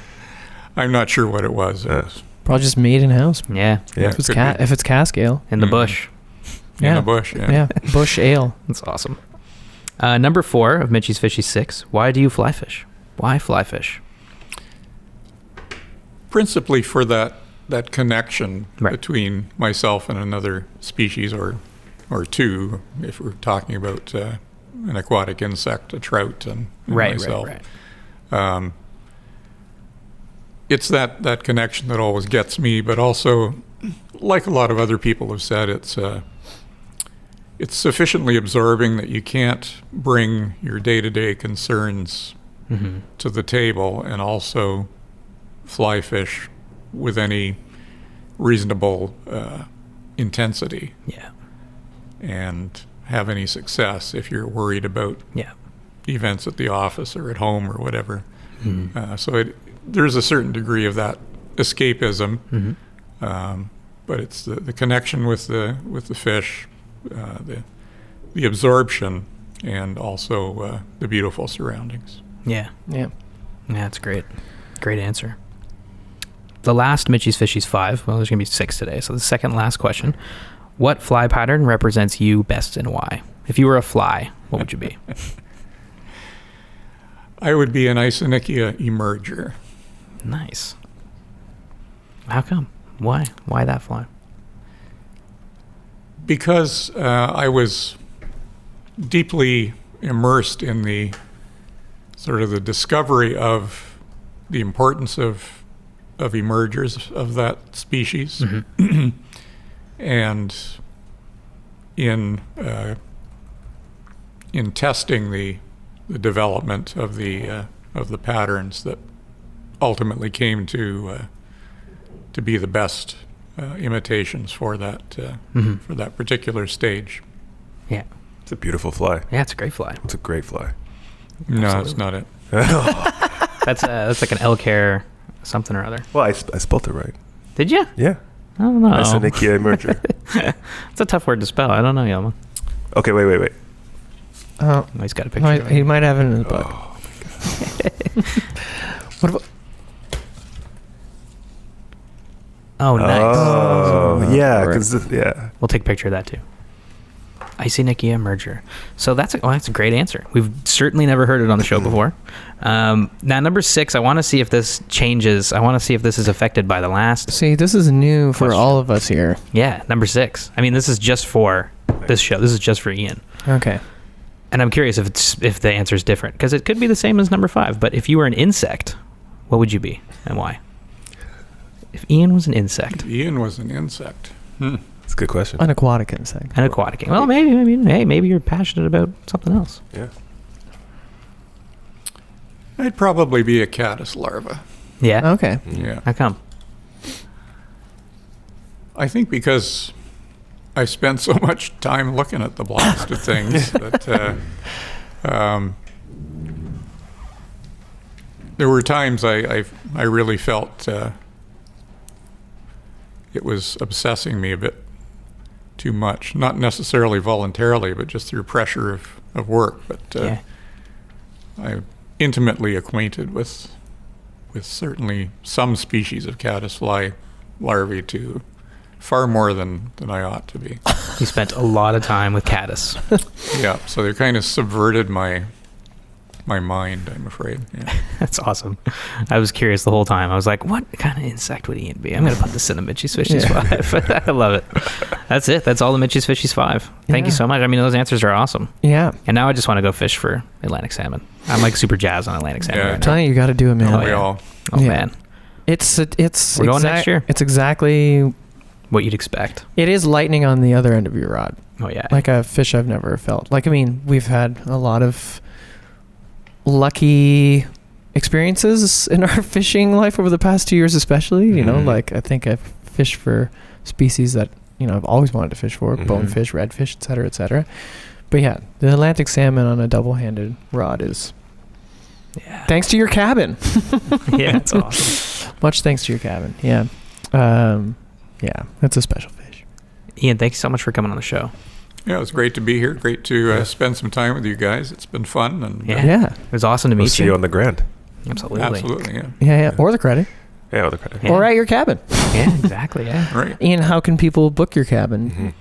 I'm not sure what it was. It was Probably just made in house. Yeah. Yeah. If it's cask ale. In the bush. In the bush, Yeah. Bush ale. That's awesome. Number 4 of Mitchie's Fishy 6. Why do you fly fish? Why fly fish? Principally for that connection Right. between myself and another species, or two, if we're talking about an aquatic insect, a trout, and myself. Right. It's that connection that always gets me, but also, like a lot of other people have said, it's sufficiently absorbing that you can't bring your day-to-day concerns to the table and also fly fish with any reasonable intensity Yeah. and have any success if you're worried about Yeah. events at the office or at home or whatever. So there's a certain degree of that escapism, but it's the connection with the fish, the absorption, and also the beautiful surroundings. Yeah. Yeah. Yeah, that's great. Great answer. The last Mitchie's Fishies 5. Well, there's going to be 6 today. So the second last question. What fly pattern represents you best and why? If you were a fly, what would you be? I would be an Isonychia emerger. Nice. How come? Why? Why that fly? Because I was deeply immersed in the sort of the discovery of the importance of emergers of that species, and in testing the development of the patterns that ultimately came to be the best imitations for that particular stage. Yeah. It's a beautiful fly. Yeah, it's a great fly. It's a great fly. No, it's not it. That's like an elk hair something or other. Well, I spelled it right. Did you? Yeah. I don't know. Isonychia emerger. It's a tough word to spell. I don't know, Yelma. Okay, wait. Oh, He's got a picture of it. he might have it in his book. What about? Oh, nice. Oh, yeah, Right. yeah. We'll take a picture of that too. Isonychia merger. So that's a great answer. We've certainly never heard it on the show before. Now, number 6, I want to see if this changes. I want to see if this is affected by the last. See, this is new for Question. all of us here. Yeah, number 6. I mean, this is just for this show. This is just for Ian. Okay. And I'm curious if the answer is different, because it could be the same as number 5. But if you were an insect, what would you be and why? If Ian was an insect. Ian was an insect. That's a good question. An aquatic insect. An aquatic. Well, maybe you're passionate about something else. Yeah. I'd probably be a caddis larva. Yeah. Okay. Yeah. How come? I think because I spent so much time looking at the blasted things that there were times I really felt it was obsessing me a bit too much. Not necessarily voluntarily, but just through pressure of work. But Yeah. I'm intimately acquainted with certainly some species of caddisfly larvae too. Far more than I ought to be. You spent a lot of time with caddis. Yeah, so they kind of subverted my mind, I'm afraid. Yeah. That's awesome. I was curious the whole time. I was like, what kind of insect would Ian be? I'm going to put this in the Mitchie's Fishies 5. I love it. That's it. That's all the Mitchie's Fishies 5. Thank you so much. I mean, those answers are awesome. Yeah. And now I just want to go fish for Atlantic salmon. I'm like super jazzed on Atlantic salmon Yeah. right I'm now. telling you got to do it, man. Oh, We yeah. all. Oh, Yeah. man. It's We're going next year? It's exactly. What you'd expect. It is lightning on the other end of your rod. Oh, yeah. Like a fish I've never felt. Like, I mean, we've had a lot of lucky experiences in our fishing life over the past 2 years, especially. You know, Mhm. like I think I've fished for species that, you know, I've always wanted to fish for, Mhm. bonefish, redfish, et cetera, et cetera. But yeah, the Atlantic salmon on a double-handed rod is yeah. thanks to your cabin. Yeah, it's awesome. Much thanks to your cabin. Yeah. Yeah, that's a special fish. Ian, thanks so much for coming on the show. Yeah, it was great to be here. Great to spend some time with you guys. It's been fun. And Yeah. Yeah. It was awesome to We'll meet see you on the Grand. Absolutely. absolutely, yeah. Yeah, yeah. Or the credit. Yeah, with the credit. Yeah. or at your cabin. Yeah, exactly. Yeah. Right. Ian, how can people book your cabin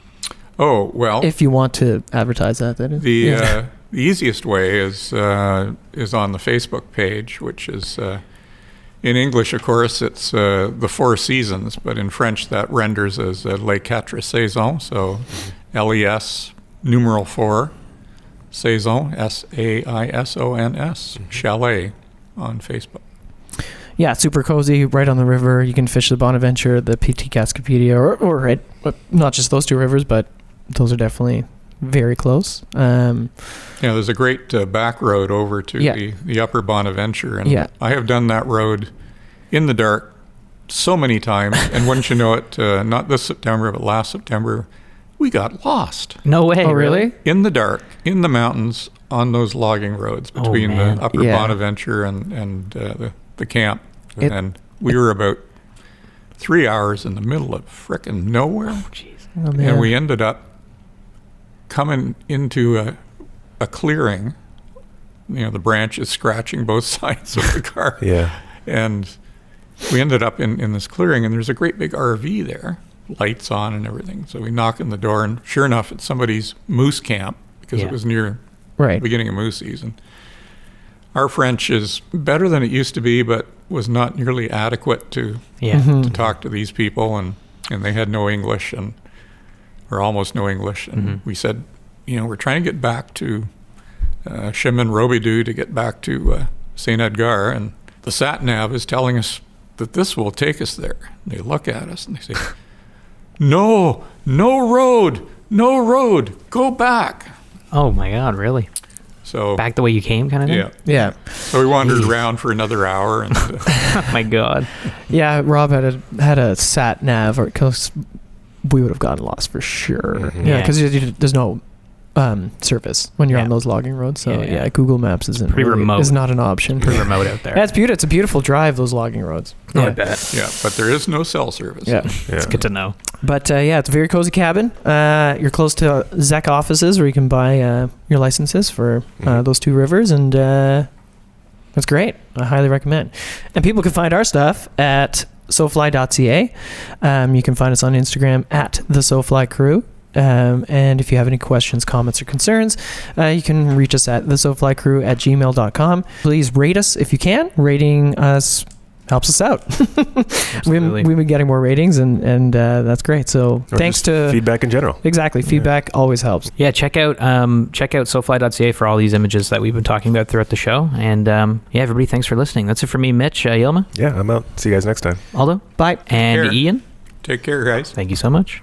Oh, well, if you want to advertise that? That is. the easiest way is on the Facebook page, which is in English, of course, it's the Four Seasons, but in French that renders as Les Quatre Saisons. So LES numeral 4 Saison, SAISONS, Chalet on Facebook. Yeah, super cozy, right on the river. You can fish the Bonaventure, the Petit Cascapedia, or right, not just those two rivers, but those are definitely very close. There's a great back road over to the Upper Bonaventure, and I have done that road in the dark so many times. And wouldn't you know it, not this September, but last September, we got lost. No way. Oh, really? In the dark, in the mountains, on those logging roads between the Upper Bonaventure and the camp. And we were about 3 hours in the middle of frickin' nowhere. Oh, jeez. Oh, man. And we ended up coming into a clearing, the branches scratching both sides of the car. Yeah. And we ended up in this clearing, and there's a great big RV there, lights on and everything. So we knock on the door, and sure enough, it's somebody's moose camp, because it was near the beginning of moose season. Our French is better than it used to be, but was not nearly adequate to talk to these people, and they had no English, or almost no English. And we said, we're trying to get back to Chemin-Robidoux to get back to St. Edgar, and the sat-nav is telling us that this will take us there. And they look at us and they say, no road, go back. Oh my God, really? So back the way you came, kind of thing? Yeah. So we wandered around for another hour, and Oh my God. Yeah, Rob had a sat nav, or because we would have gotten lost for sure. Yeah, because there's no service when you're on those logging roads. So Google Maps isn't pretty remote. Is not an option. Pretty remote out there. Yeah, it's beautiful. It's a beautiful drive, those logging roads. Oh, I bet. yeah, but there is no cell service. Yeah. It's good to know. But it's a very cozy cabin. You're close to ZEC offices where you can buy your licenses for those two rivers, and that's great. I highly recommend. And people can find our stuff at sofly.ca. You can find us on Instagram at the SoFly Crew. And if you have any questions, comments, or concerns, you can reach us at thesoflycrew@gmail.com. Please rate us if you can. Rating us helps us out. We've been getting more ratings, and that's great. So thanks to feedback in general. Exactly, feedback always helps. Yeah, check out sofly.ca for all these images that we've been talking about throughout the show. And everybody, thanks for listening. That's it for me, Mitch. Yilma. Yeah, I'm out. See you guys next time. Aldo. Bye. And Ian. Take care, guys. Thank you so much.